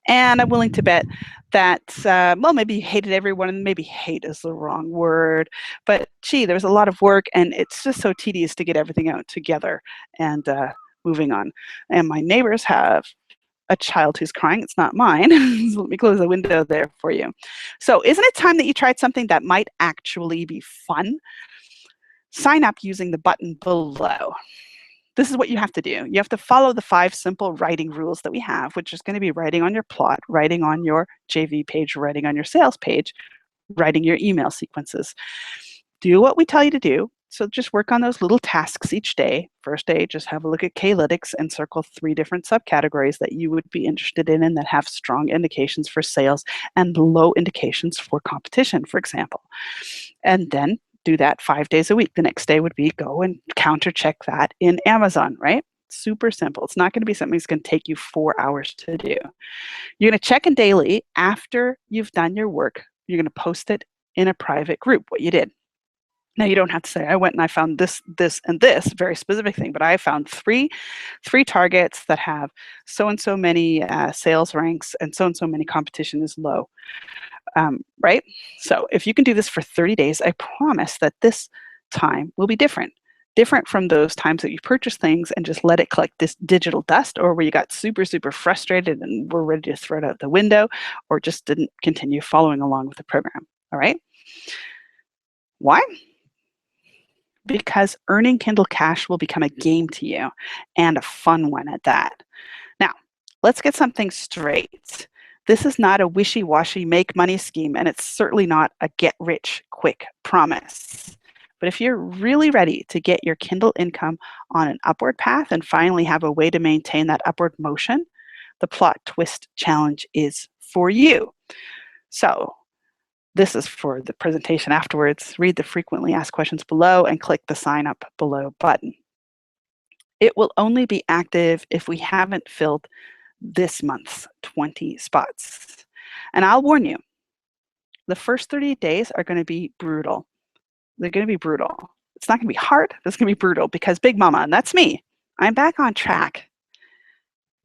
And I'm willing to bet that, well, maybe you hated everyone, and maybe hate is the wrong word, but gee, there was a lot of work, and it's just so tedious to get everything out together and moving on. And my neighbors have a child who's crying. It's not mine. So let me close the window there for you. So isn't it time that you tried something that might actually be fun? Sign up using the button below. This is what you have to do. You have to follow the 5 simple writing rules that we have, which is going to be writing on your plot, writing on your JV page, writing on your sales page, writing your email sequences. Do what we tell you to do. So just work on those little tasks each day. First day, just have a look at K-lytics and circle 3 different subcategories that you would be interested in and that have strong indications for sales and low indications for competition, for example. And then do that 5 days a week. The next day would be go and counter check that in Amazon, right? Super simple. It's not going to be something that's going to take you 4 hours to do. You're going to check in daily after you've done your work. You're going to post it in a private group, what you did. Now, you don't have to say, I went and I found this, this, and this very specific thing, but I found three targets that have so-and-so many sales ranks and so-and-so many competition is low. Right? So if you can do this for 30 days, I promise that this time will be different from those times that you purchase things and just let it collect this digital dust, or where you got super, super frustrated and were ready to throw it out the window, or just didn't continue following along with the program. All right? Why? Because earning Kindle Cash will become a game to you, and a fun one at that. Now, let's get something straight. This is not a wishy-washy make money scheme, and it's certainly not a get-rich-quick promise. But if you're really ready to get your Kindle income on an upward path and finally have a way to maintain that upward motion, the Plot Twist Challenge is for you. So this is for the presentation afterwards. Read the frequently asked questions below and click the sign up below button. It will only be active if we haven't filled this month's 20 spots. And I'll warn you, the first 30 days are going to be brutal. They're going to be brutal. It's not going to be hard. It's going to be brutal because Big Mama, and that's me, I'm back on track.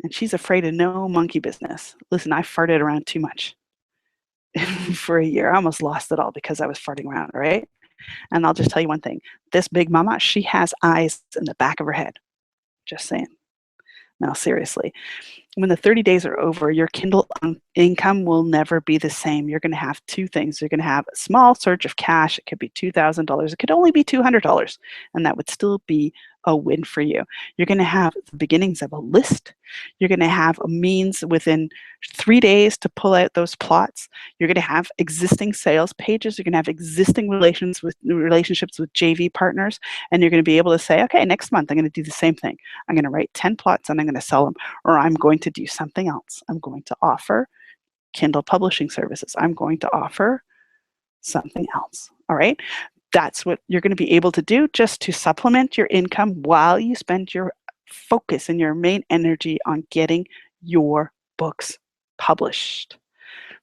And she's afraid of no monkey business. Listen, I farted around too much for a year. I almost lost it all because I was farting around, right? And I'll just tell you one thing. This Big Mama, she has eyes in the back of her head. Just saying. Now, seriously. When the 30 days are over, your Kindle income will never be the same. You're going to have 2 things. You're going to have a small surge of cash. It could be $2,000. It could only be $200, and that would still be a win for you. You're going to have the beginnings of a list. You're going to have a means within 3 days to pull out those plots. You're going to have existing sales pages. You're going to have existing relationships with JV partners, and you're going to be able to say, okay, next month I'm going to do the same thing. I'm going to write 10 plots and I'm going to sell them, or I'm going to do something else. I'm going to offer Kindle publishing services. I'm going to offer something else. All right. That's what you're going to be able to do just to supplement your income while you spend your focus and your main energy on getting your books published.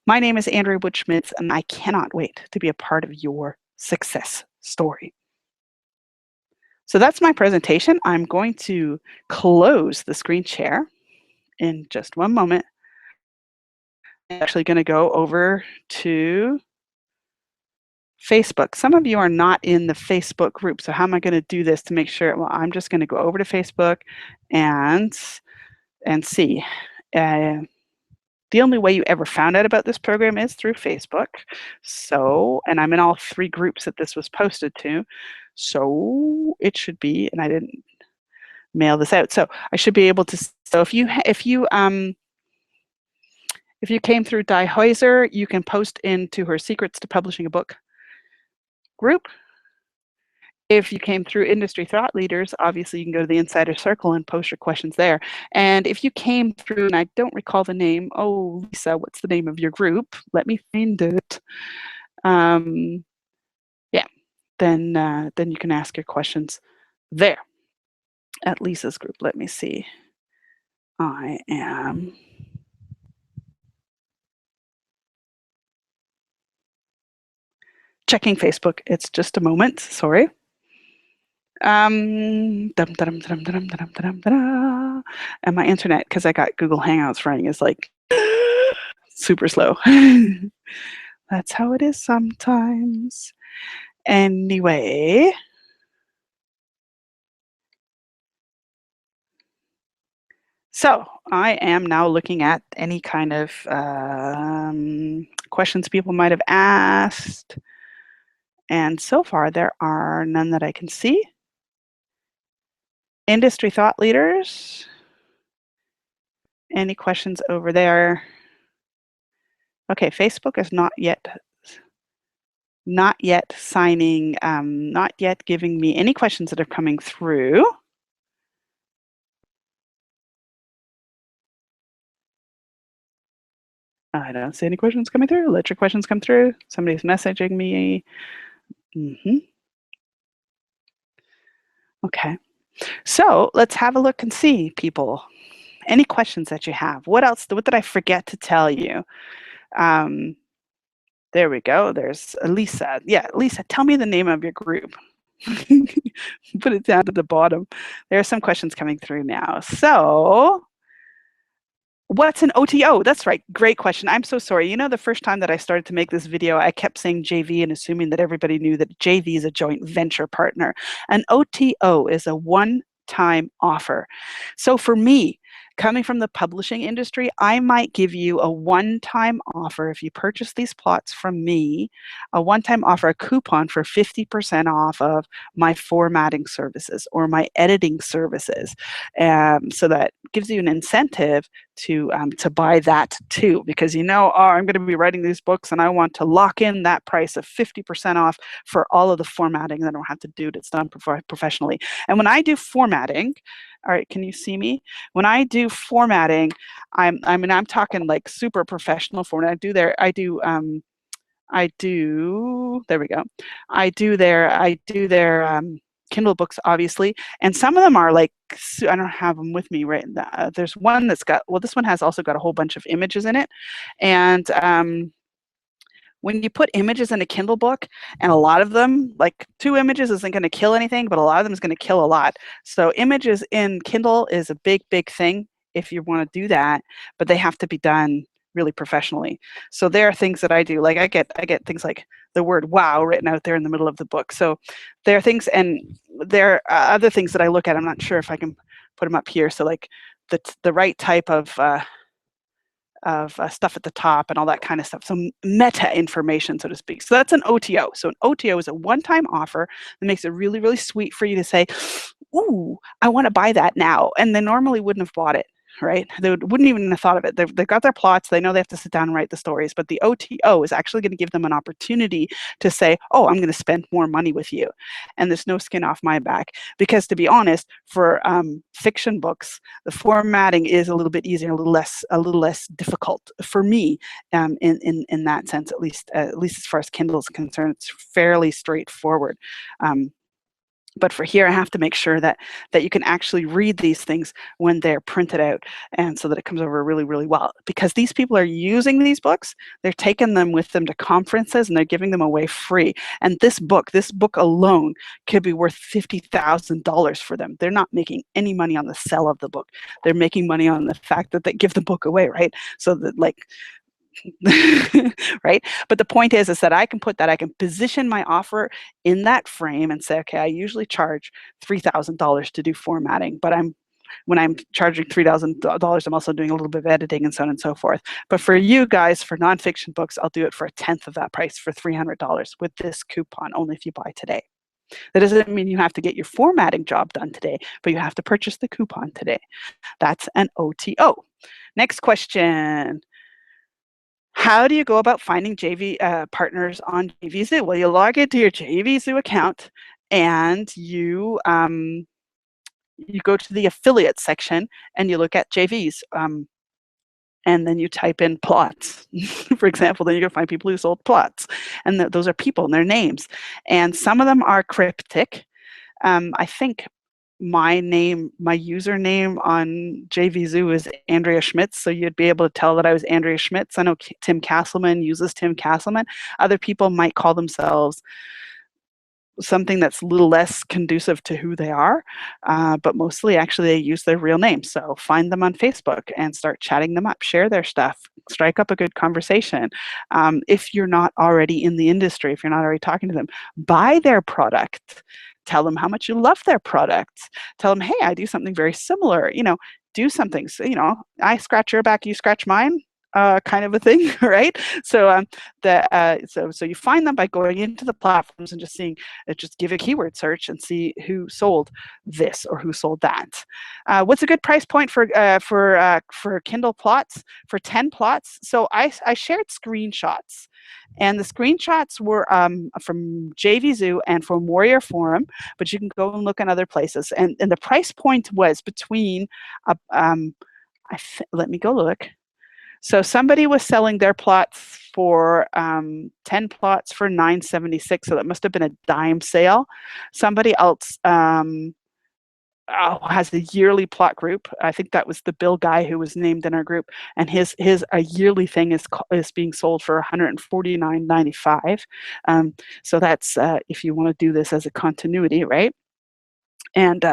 My name is Andrea Wood-Schmitz, and I cannot wait to be a part of your success story. So that's my presentation. I'm going to close the screen share in just one moment. I'm actually going to go over to Facebook. Some of you are not in the Facebook group, so how am I going to do this to make sure? Well, I'm just going to go over to Facebook and see. The only way you ever found out about this program is through Facebook. So, and I'm in all 3 groups that this was posted to. So it should be, and I didn't mail this out. So I should be able to. So if you came through Di Heuser, you can post into her Secrets to Publishing a Book group. If you came through Industry Thought Leaders, obviously you can go to the Insider Circle and post your questions there. And if you came through, and I don't recall the name, oh, Lisa, what's the name of your group? Let me find it. Yeah, then you can ask your questions there at Lisa's group. Let me see. I am checking Facebook. It's just a moment. Sorry. And my internet, because I got Google Hangouts running, is like super slow. That's how it is sometimes. Anyway. So I am now looking at any kind of questions people might have asked. And so far, there are none that I can see. Industry thought leaders. Any questions over there? Okay, Facebook is not yet signing, not yet giving me any questions that are coming through. I don't see any questions coming through. Let your questions come through. Somebody's messaging me. Okay. So let's have a look and see, people. Any questions that you have? What else? What did I forget to tell you? There we go. There's Lisa. Yeah, Lisa, tell me the name of your group. Put it down to the bottom. There are some questions coming through now. So what's an OTO? That's right. Great question. I'm so sorry. You know, the first time that I started to make this video, I kept saying JV and assuming that everybody knew that JV is a joint venture partner. An OTO is a one-time offer. So for me, coming from the publishing industry, I might give you a one-time offer if you purchase these plots from me, a one-time offer, a coupon for 50% off of my formatting services or my editing services. So that gives you an incentive to buy that too, because you know, oh, I'm going to be writing these books and I want to lock in that price of 50% off for all of the formatting that I don't have to do that's done professionally. And when I do formatting, all right, can you see me? When I do formatting, I'm talking like super professional format. There we go. I do their Kindle books, obviously, and some of them are like, I don't have them with me right now. There's one that's got, well, this one has also got a whole bunch of images in it, and when you put images in a Kindle book, and a lot of them, like 2 images isn't going to kill anything, but a lot of them is going to kill a lot. So images in Kindle is a big, big thing if you want to do that, but they have to be done really professionally. So there are things that I do, like I get things like the word wow written out there in the middle of the book. So there are things, and there are other things that I look at. I'm not sure if I can put them up here. So like the right type of stuff at the top and all that kind of stuff. So meta information, so to speak. So that's an OTO. So an OTO is a one-time offer that makes it really, really sweet for you to say, ooh, I want to buy that now. And they normally wouldn't have bought it, right? They wouldn't even have thought of it. They've got their plots. They know they have to sit down and write the stories. But the OTO is actually going to give them an opportunity to say, oh, I'm going to spend more money with you. And there's no skin off my back. Because to be honest, for fiction books, the formatting is a little bit easier, a little less difficult for me in that sense, at least as far as Kindle is concerned. It's fairly straightforward. But for here, I have to make sure that you can actually read these things when they're printed out, and so that it comes over really, really well. Because these people are using these books, they're taking them with them to conferences, and they're giving them away free. And this book alone could be worth $50,000 for them. They're not making any money on the sale of the book. They're making money on the fact that they give the book away, right? So that, like, right? But the point is that I can position my offer in that frame and say, okay, I usually charge $3,000 to do formatting, but when I'm charging $3,000, I'm also doing a little bit of editing and so on and so forth. But for you guys, for nonfiction books, I'll do it for 1/10 of that price, for $300 with this coupon, only if you buy today. That doesn't mean you have to get your formatting job done today, but you have to purchase the coupon today. That's an OTO. Next question. How do you go about finding JV partners on JVZoo? Well, you log into your JVZoo account and you go to the affiliate section and you look at JVs. And then you type in plots, for example, then you're going to find people who sold plots. And those are people and their names. And some of them are cryptic. I think my username on JVZoo is Andrea Schmitz, so you'd be able to tell that I was Andrea Schmitz. I know Tim Castleman uses Tim Castleman. Other people might call themselves something that's a little less conducive to who they are, but mostly actually they use their real name. So find them on Facebook and start chatting them up, share their stuff, strike up a good conversation. If you're not already in the industry, if you're not already talking to them, buy their product. Tell them how much you love their product. Tell them, hey, I do something very similar. Do something. So, I scratch your back, you scratch mine. Kind of a thing, right? So so you find them by going into the platforms and just seeing, just give a keyword search and see who sold this or who sold that. What's a good price point for Kindle plots? For 10 plots, so I shared screenshots. And the screenshots were from JVZoo and from Warrior Forum, but you can go and look in other places. And the price point was between, let me go look. So somebody was selling their plots for 10 plots for $9.76. So that must have been a dime sale. Somebody else has a yearly plot group. I think that was the Bill guy who was named in our group, and his a yearly thing is being sold for $149.95. So that's if you want to do this as a continuity, right? And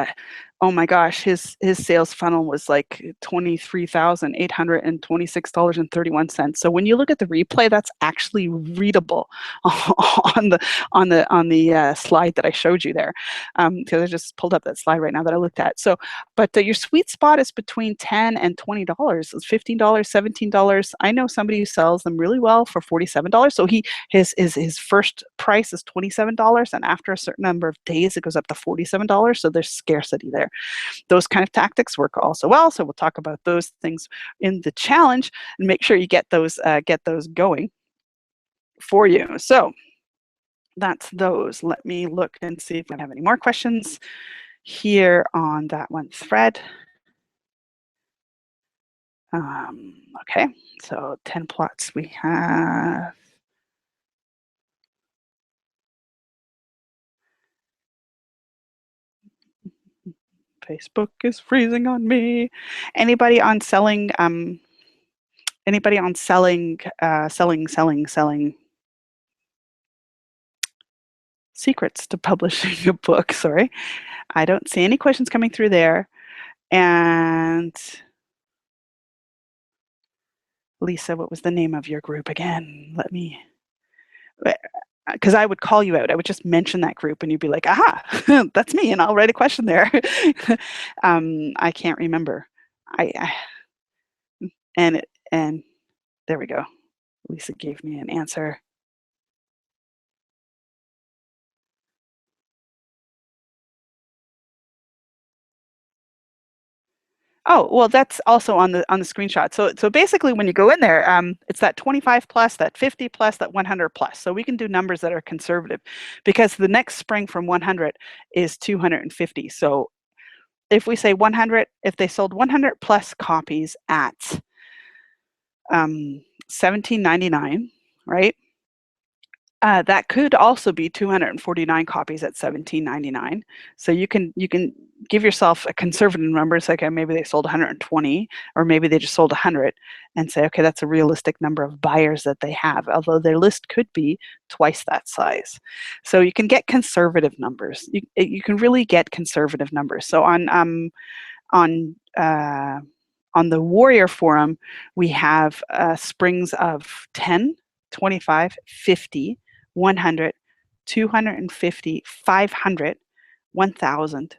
oh my gosh, his sales funnel was like $23,826.31. So when you look at the replay, that's actually readable on the slide that I showed you there. Because I just pulled up that slide right now that I looked at. So, but your sweet spot is between $10 and $20. It's $15, $17. I know somebody who sells them really well for $47. So his first price is $27, and after a certain number of days, it goes up to $47. So there's scarcity there. Those kind of tactics work also well. So we'll talk about those things in the challenge and make sure you get those going for you. So that's those. Let me look and see if I have any more questions here on that one thread. Okay, so 10 plots we have. Facebook is freezing on me. Anybody on selling? Anybody on selling secrets to publishing a book? Sorry, I don't see any questions coming through there. And Lisa, what was the name of your group again? Let me, because I would call you out. I would just mention that group and you'd be like, aha, that's me, and I'll write a question there. I can't remember. And there we go. Lisa gave me an answer. Oh, well, that's also on the screenshot. So basically, when you go in there, it's that 25 plus, that 50 plus, that 100 plus. So we can do numbers that are conservative, because the next spring from 100 is 250. So if we say 100, if they sold 100 plus copies at $17.99, right? That could also be 249 copies at $17.99. So you can give yourself a conservative number. It's like, maybe they sold 120, or maybe they just sold 100, and say, okay, that's a realistic number of buyers that they have, although their list could be twice that size. So you can get conservative numbers. You can really get conservative numbers. So on the Warrior Forum, we have springs of 10, 25, 50, 100, 250, 500, 1,000.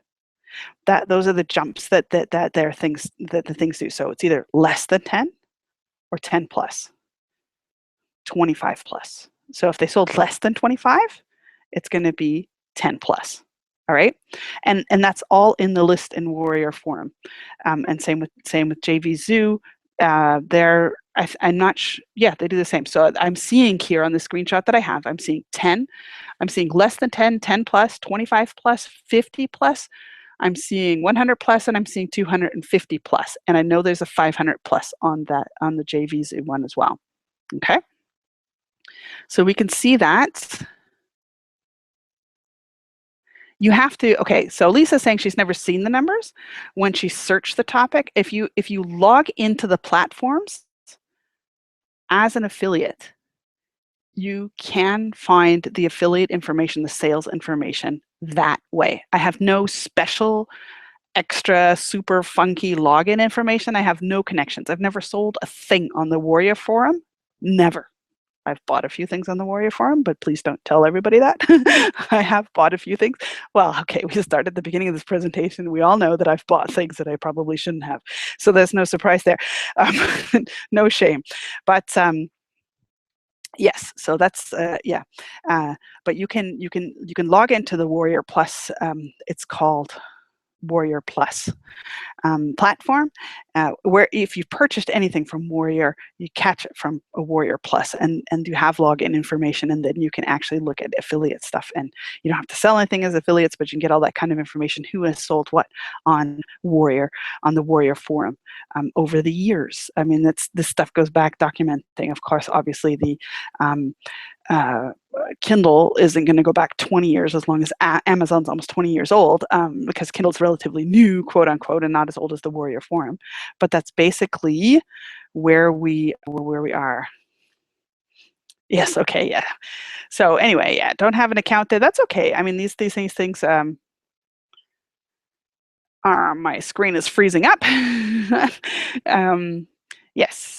Those are the jumps that the things do. So it's either less than 10 or 10 plus, 25 plus. So if they sold less than 25, it's going to be 10 plus. All right, and that's all in the list in Warrior Forum, and same with JV Zoo. I'm not yeah, they do the same. So I'm seeing here on the screenshot that I have, I'm seeing 10. I'm seeing less than 10, 10 plus, 25 plus, 50 plus. I'm seeing 100 plus, and I'm seeing 250 plus. And I know there's a 500 plus on the JV Zoo one as well. Okay, so we can see that. You have to, okay, so Lisa's saying she's never seen the numbers. When she searched the topic, if you log into the platforms as an affiliate, you can find the affiliate information, the sales information that way. I have no special extra super funky login information. I have no connections. I've never sold a thing on the Warrior Forum. Never. I've bought a few things on the Warrior Forum, but please don't tell everybody that. I have bought a few things. Well, okay, we started at the beginning of this presentation. We all know that I've bought things that I probably shouldn't have. So there's no surprise there. No shame. But yes, so that's yeah. But you can log into the Warrior Plus. It's called Warrior Plus platform, where if you've purchased anything from Warrior, you catch it from a Warrior Plus, and you have login information, and then you can actually look at affiliate stuff, and you don't have to sell anything as affiliates, but you can get all that kind of information, who has sold what on the Warrior Forum over the years. I mean, this stuff goes back documenting. Of course, obviously the Kindle isn't going to go back 20 years, as long as Amazon's almost 20 years old, because Kindle's relatively new, quote unquote, and not as old as the Warrior Forum. But that's basically where we are. Yes. Okay. Yeah. So anyway, yeah, don't have an account there. That's okay. I mean, these things. My screen is freezing up. Yes.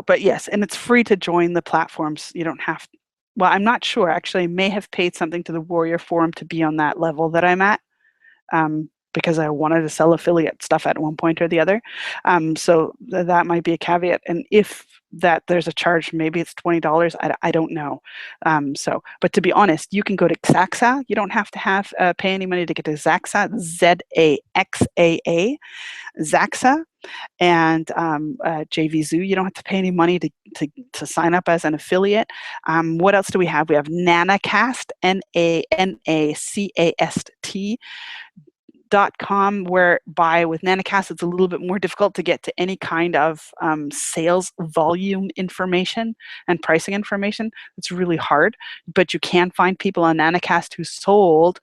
But yes, and it's free to join the platforms. You don't have, well, I'm not sure. Actually, I may have paid something to the Warrior Forum to be on that level that I'm at, because I wanted to sell affiliate stuff at one point or the other. So that might be a caveat. And if that there's a charge, maybe it's $20. I don't know. But to be honest, you can go to Zaxa. You don't have to have pay any money to get to Zaxa, Zaxaa, Zaxa. And JV Zoo, you don't have to pay any money to sign up as an affiliate. What else do we have? We have Nanacast, NANACAST.com, whereby with Nanacast, it's a little bit more difficult to get to any kind of sales volume information and pricing information. It's really hard, but you can find people on Nanacast who sold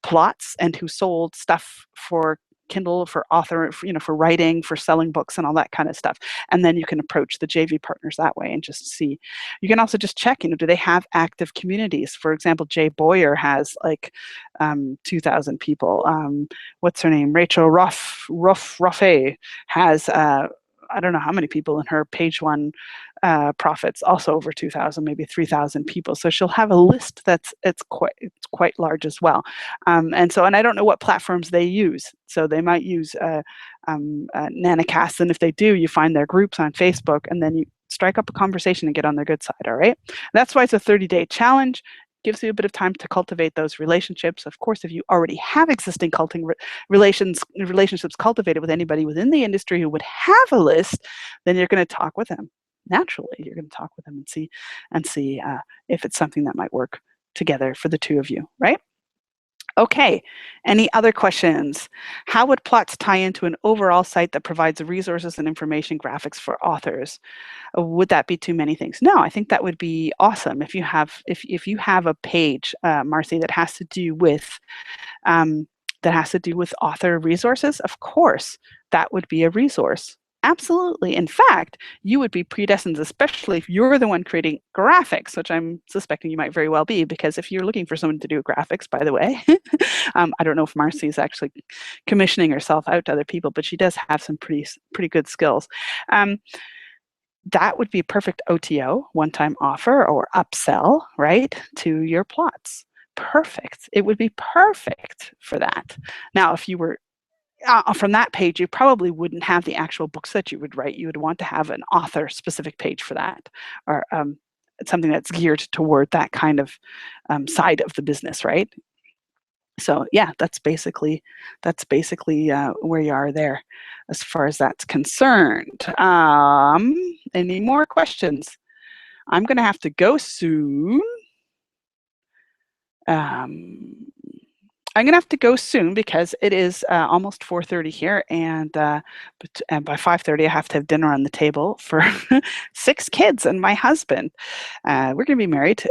plots and who sold stuff for Kindle, for author, for writing, for selling books and all that kind of stuff. And then you can approach the JV partners that way and just see. You can also just check, do they have active communities? For example, Jay Boyer has like 2,000 people. What's her name? Rachel Ruffey has I don't know how many people in her page one profits, also over 2,000, maybe 3,000 people. So she'll have a list it's quite large as well. And I don't know what platforms they use. So they might use Nanacast, and if they do, you find their groups on Facebook, and then you strike up a conversation and get on their good side. All right. That's why it's a 30-day challenge. Gives you a bit of time to cultivate those relationships. Of course, if you already have existing relationships cultivated with anybody within the industry who would have a list, then you're going to talk with them. Naturally, you're going to talk with them and see if it's something that might work together for the two of you, right? Okay, any other questions? How would plots tie into an overall site that provides resources and information graphics for authors? Would that be too many things? No, I think that would be awesome if you have a page, Marcy, that has to do with author resources. Of course, that would be a resource. Absolutely. In fact, you would be predestined, especially if you're the one creating graphics, which I'm suspecting you might very well be, because if you're looking for someone to do graphics, by the way, I don't know if Marcy is actually commissioning herself out to other people, but she does have some pretty good skills. That would be a perfect OTO, one-time offer or upsell, right, to your plots. Perfect. It would be perfect for that. Now, if you were from that page, you probably wouldn't have the actual books that you would write. You would want to have an author-specific page for that, or something that's geared toward that kind of side of the business, right? So yeah, that's basically where you are there, as far as that's concerned. Any more questions? I'm going to have to go soon. Um, I'm gonna have to go soon because it is almost 4:30 here, and by 5:30 I have to have dinner on the table for 6 kids and my husband. We're gonna be married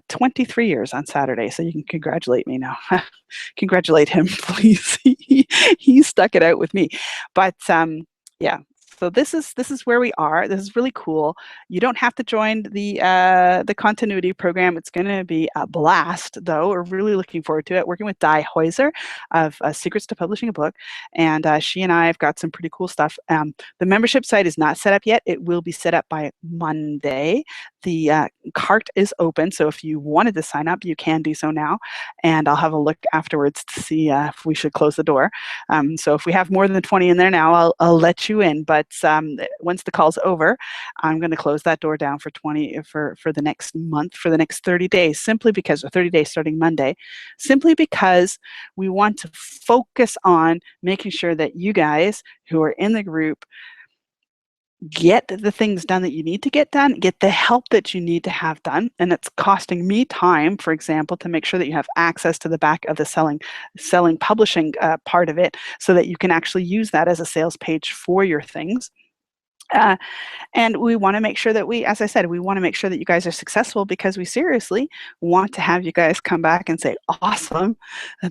23 years on Saturday, so you can congratulate me now. Congratulate him, please. He stuck it out with me, but yeah. So this is where we are. This is really cool. You don't have to join the continuity program. It's going to be a blast, though. We're really looking forward to it. Working with Di Heuser of Secrets to Publishing a Book, and she and I have got some pretty cool stuff. The membership site is not set up yet. It will be set up by Monday. The cart is open, so if you wanted to sign up, you can do so now. And I'll have a look afterwards to see if we should close the door. So if we have more than 20 in there now, I'll let you in. But once the call's over, I'm going to close that door down for 20 for the next month, for the next 30 days, simply because, or 30 days starting Monday, simply because we want to focus on making sure that you guys who are in the group get the things done that you need to get done, get the help that you need to have done. And it's costing me time, for example, to make sure that you have access to the back of the selling publishing part of it, so that you can actually use that as a sales page for your things. Uh, and we want to make sure that as I said, we want to make sure that you guys are successful, because we seriously want to have you guys come back and say, awesome,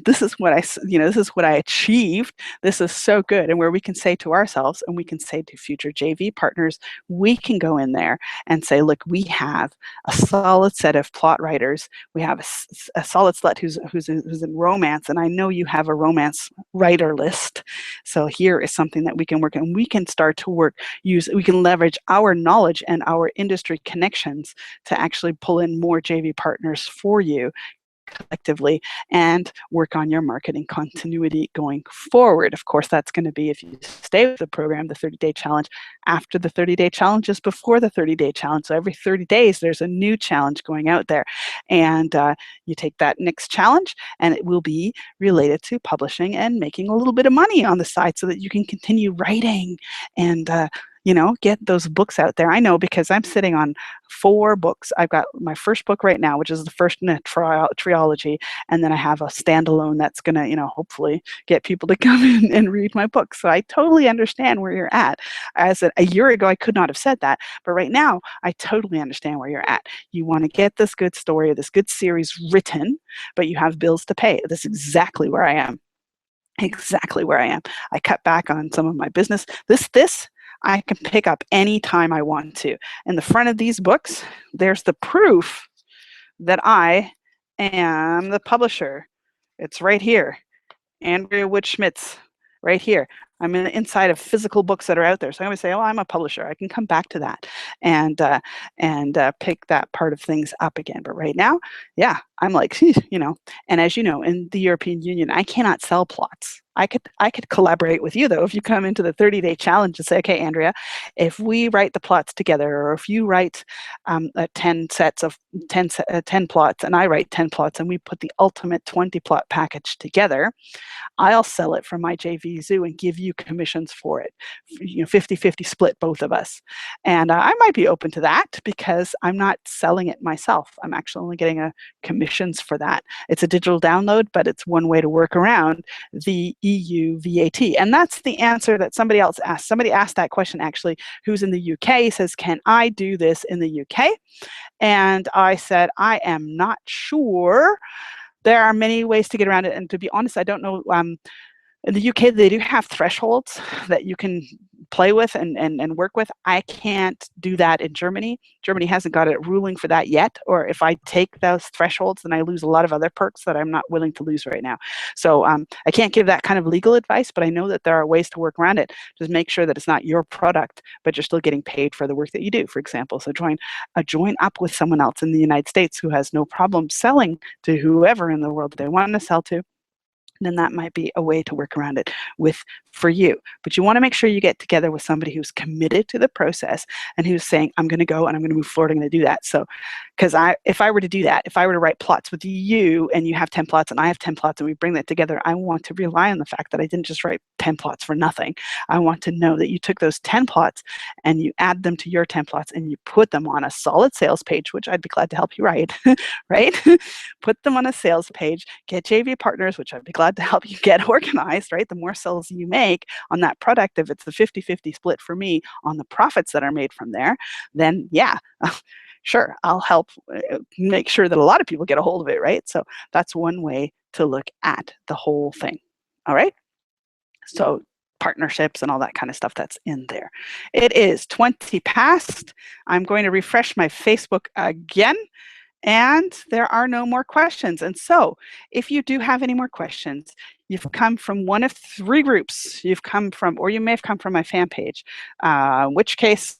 this is what this is what I achieved. This is so good. And where we can say to ourselves, and we can say to future JV partners, we can go in there and say, look, we have a solid set of plot writers. We have a solid set who's in romance. And I know you have a romance writer list. So here is something that we can work on. We can start to we can leverage our knowledge and our industry connections to actually pull in more JV partners for you collectively and work on your marketing continuity going forward. Of course, that's going to be, if you stay with the program, the 30-day challenge. After the 30-day challenge is before the 30-day challenge. So every 30 days, there's a new challenge going out there. And you take that next challenge, and it will be related to publishing and making a little bit of money on the side, so that you can continue writing and get those books out there. I know, because I'm sitting on 4 books. I've got my first book right now, which is the first in a trilogy, and then I have a standalone that's going to, hopefully get people to come in and read my book. So I totally understand where you're at. As a year ago, I could not have said that, but right now, I totally understand where you're at. You want to get this good story, this good series written, but you have bills to pay. That's exactly where I am. Exactly where I am. I cut back on some of my business. This I can pick up anytime I want to. In the front of these books, there's the proof that I am the publisher. It's right here. Andrea Wood Schmidt's right here. I'm in the inside of physical books that are out there. So I'm going to say, oh, I'm a publisher. I can come back to that and pick that part of things up again. But right now, yeah, I'm like, and as you know, in the European Union, I cannot sell plots. I could collaborate with you, though, if you come into the 30-day challenge and say, okay, Andrea, if we write the plots together, or if you write 10 sets of 10 plots and I write 10 plots, and we put the ultimate 20 plot package together, I'll sell it from my JV Zoo and give you commissions for it. 50-50 split, both of us. And I might be open to that, because I'm not selling it myself. I'm actually only getting commissions for that. It's a digital download, but it's one way to work around the EU VAT. And that's the answer that somebody else asked. Somebody asked that question, actually, who's in the UK. He says, can I do this in the UK? And I said, I am not sure. There are many ways to get around it. And to be honest, I don't know. In the UK, they do have thresholds that you can play with and work with. I can't do that in Germany. Germany hasn't got a ruling for that yet. Or if I take those thresholds, then I lose a lot of other perks that I'm not willing to lose right now. So I can't give that kind of legal advice, but I know that there are ways to work around it. Just make sure that it's not your product, but you're still getting paid for the work that you do, for example. So join up with someone else in the United States who has no problem selling to whoever in the world they want to sell to. then that might be a way to work around it for you. But you want to make sure you get together with somebody who's committed to the process and who's saying, I'm going to go and I'm going to move forward, I'm going to do that. So, because if I were to do that, if I were to write plots with you and you have 10 plots and I have 10 plots and we bring that together, I want to rely on the fact that I didn't just write 10 plots for nothing. I want to know that you took those 10 plots and you add them to your 10 plots and you put them on a solid sales page, which I'd be glad to help you write, right? Put them on a sales page, get JV partners, which I'd be glad to help you get organized, right? The more sales you make on that product, if it's the 50-50 split for me on the profits that are made from there, then yeah, sure, I'll help make sure that a lot of people get a hold of it, right? So that's one way to look at the whole thing. All right. So partnerships and all that kind of stuff that's in there. It is 20 past. I'm going to refresh my Facebook again. And there are no more questions. And so if you do have any more questions, you've come from one of three groups. You've come from, or you may have come from my fan page, in which case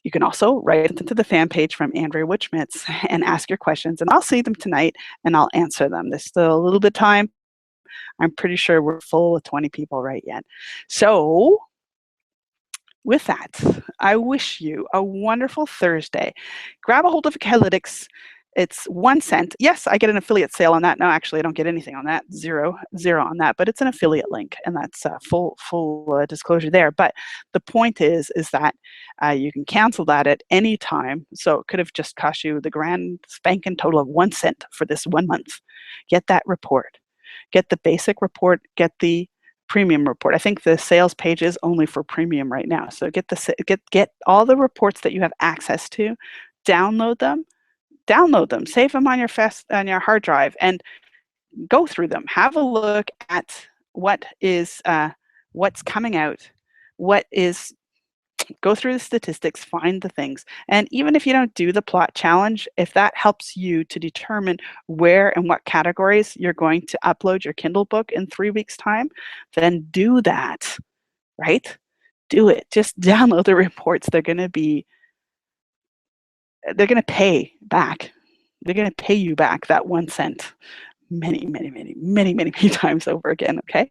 you can also write into the fan page from Andrea Witchmitz and ask your questions. And I'll see them tonight and I'll answer them. There's still a little bit of time. I'm pretty sure we're full with 20 people right yet. So with that, I wish you a wonderful Thursday. Grab a hold of Catalytics. It's 1 cent. Yes, I get an affiliate sale on that. No, actually, I don't get anything on that. Zero on that. But it's an affiliate link, and that's full disclosure there. But the point is that you can cancel that at any time. So it could have just cost you the grand spanking total of 1 cent for this 1 month. Get that report. Get the basic report. Get the premium report. I think the sales page is only for premium right now. So get all the reports that you have access to, download them, save them on your hard drive, and go through them. Have a look at what's coming out, go through the statistics, find the things. And even if you don't do the plot challenge, if that helps you to determine where and what categories you're going to upload your Kindle book in 3 weeks' time, then do that, right? Do it. Just download the reports. They're going to pay back. They're going to pay you back that 1 cent many times over again, okay?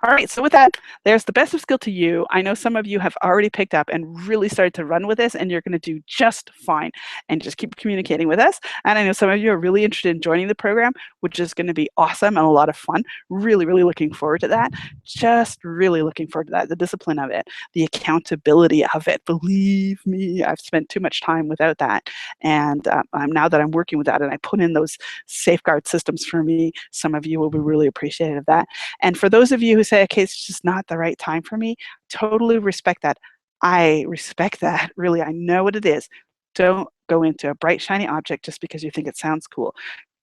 All right, so with that, there's the best of skill to you. I know some of you have already picked up and really started to run with this, and you're gonna do just fine, and just keep communicating with us. And I know some of you are really interested in joining the program, which is gonna be awesome and a lot of fun. Really looking forward to that. Just really looking forward to that, the discipline of it, the accountability of it. Believe me, I've spent too much time without that. And now that I'm working with that and I put in those safeguard systems for me, some of you will be really appreciative of that. And for those of you who say, okay, it's just not the right time for me, totally respect that. I respect that. Really, I know what it is. Don't go into a bright, shiny object just because you think it sounds cool.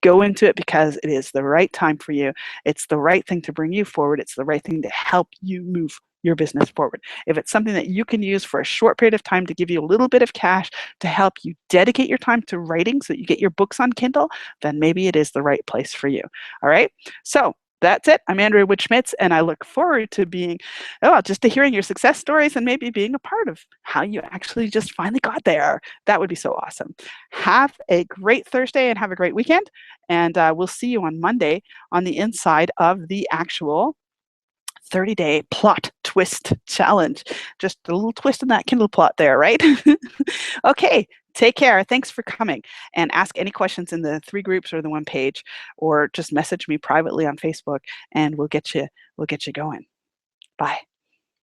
Go into it because it is the right time for you. It's the right thing to bring you forward. It's the right thing to help you move your business forward. If it's something that you can use for a short period of time to give you a little bit of cash to help you dedicate your time to writing so that you get your books on Kindle, then maybe it is the right place for you. All right. So that's it. I'm Andrea Witchmitz, and I look forward to just to hearing your success stories and maybe being a part of how you actually just finally got there. That would be so awesome. Have a great Thursday and have a great weekend. And we'll see you on Monday on the inside of the actual 30-day plot twist challenge. Just a little twist in that Kindle plot there, right? Okay, take care. Thanks for coming. And ask any questions in the 3 groups or the 1 page, or just message me privately on Facebook, and we'll get you going. Bye.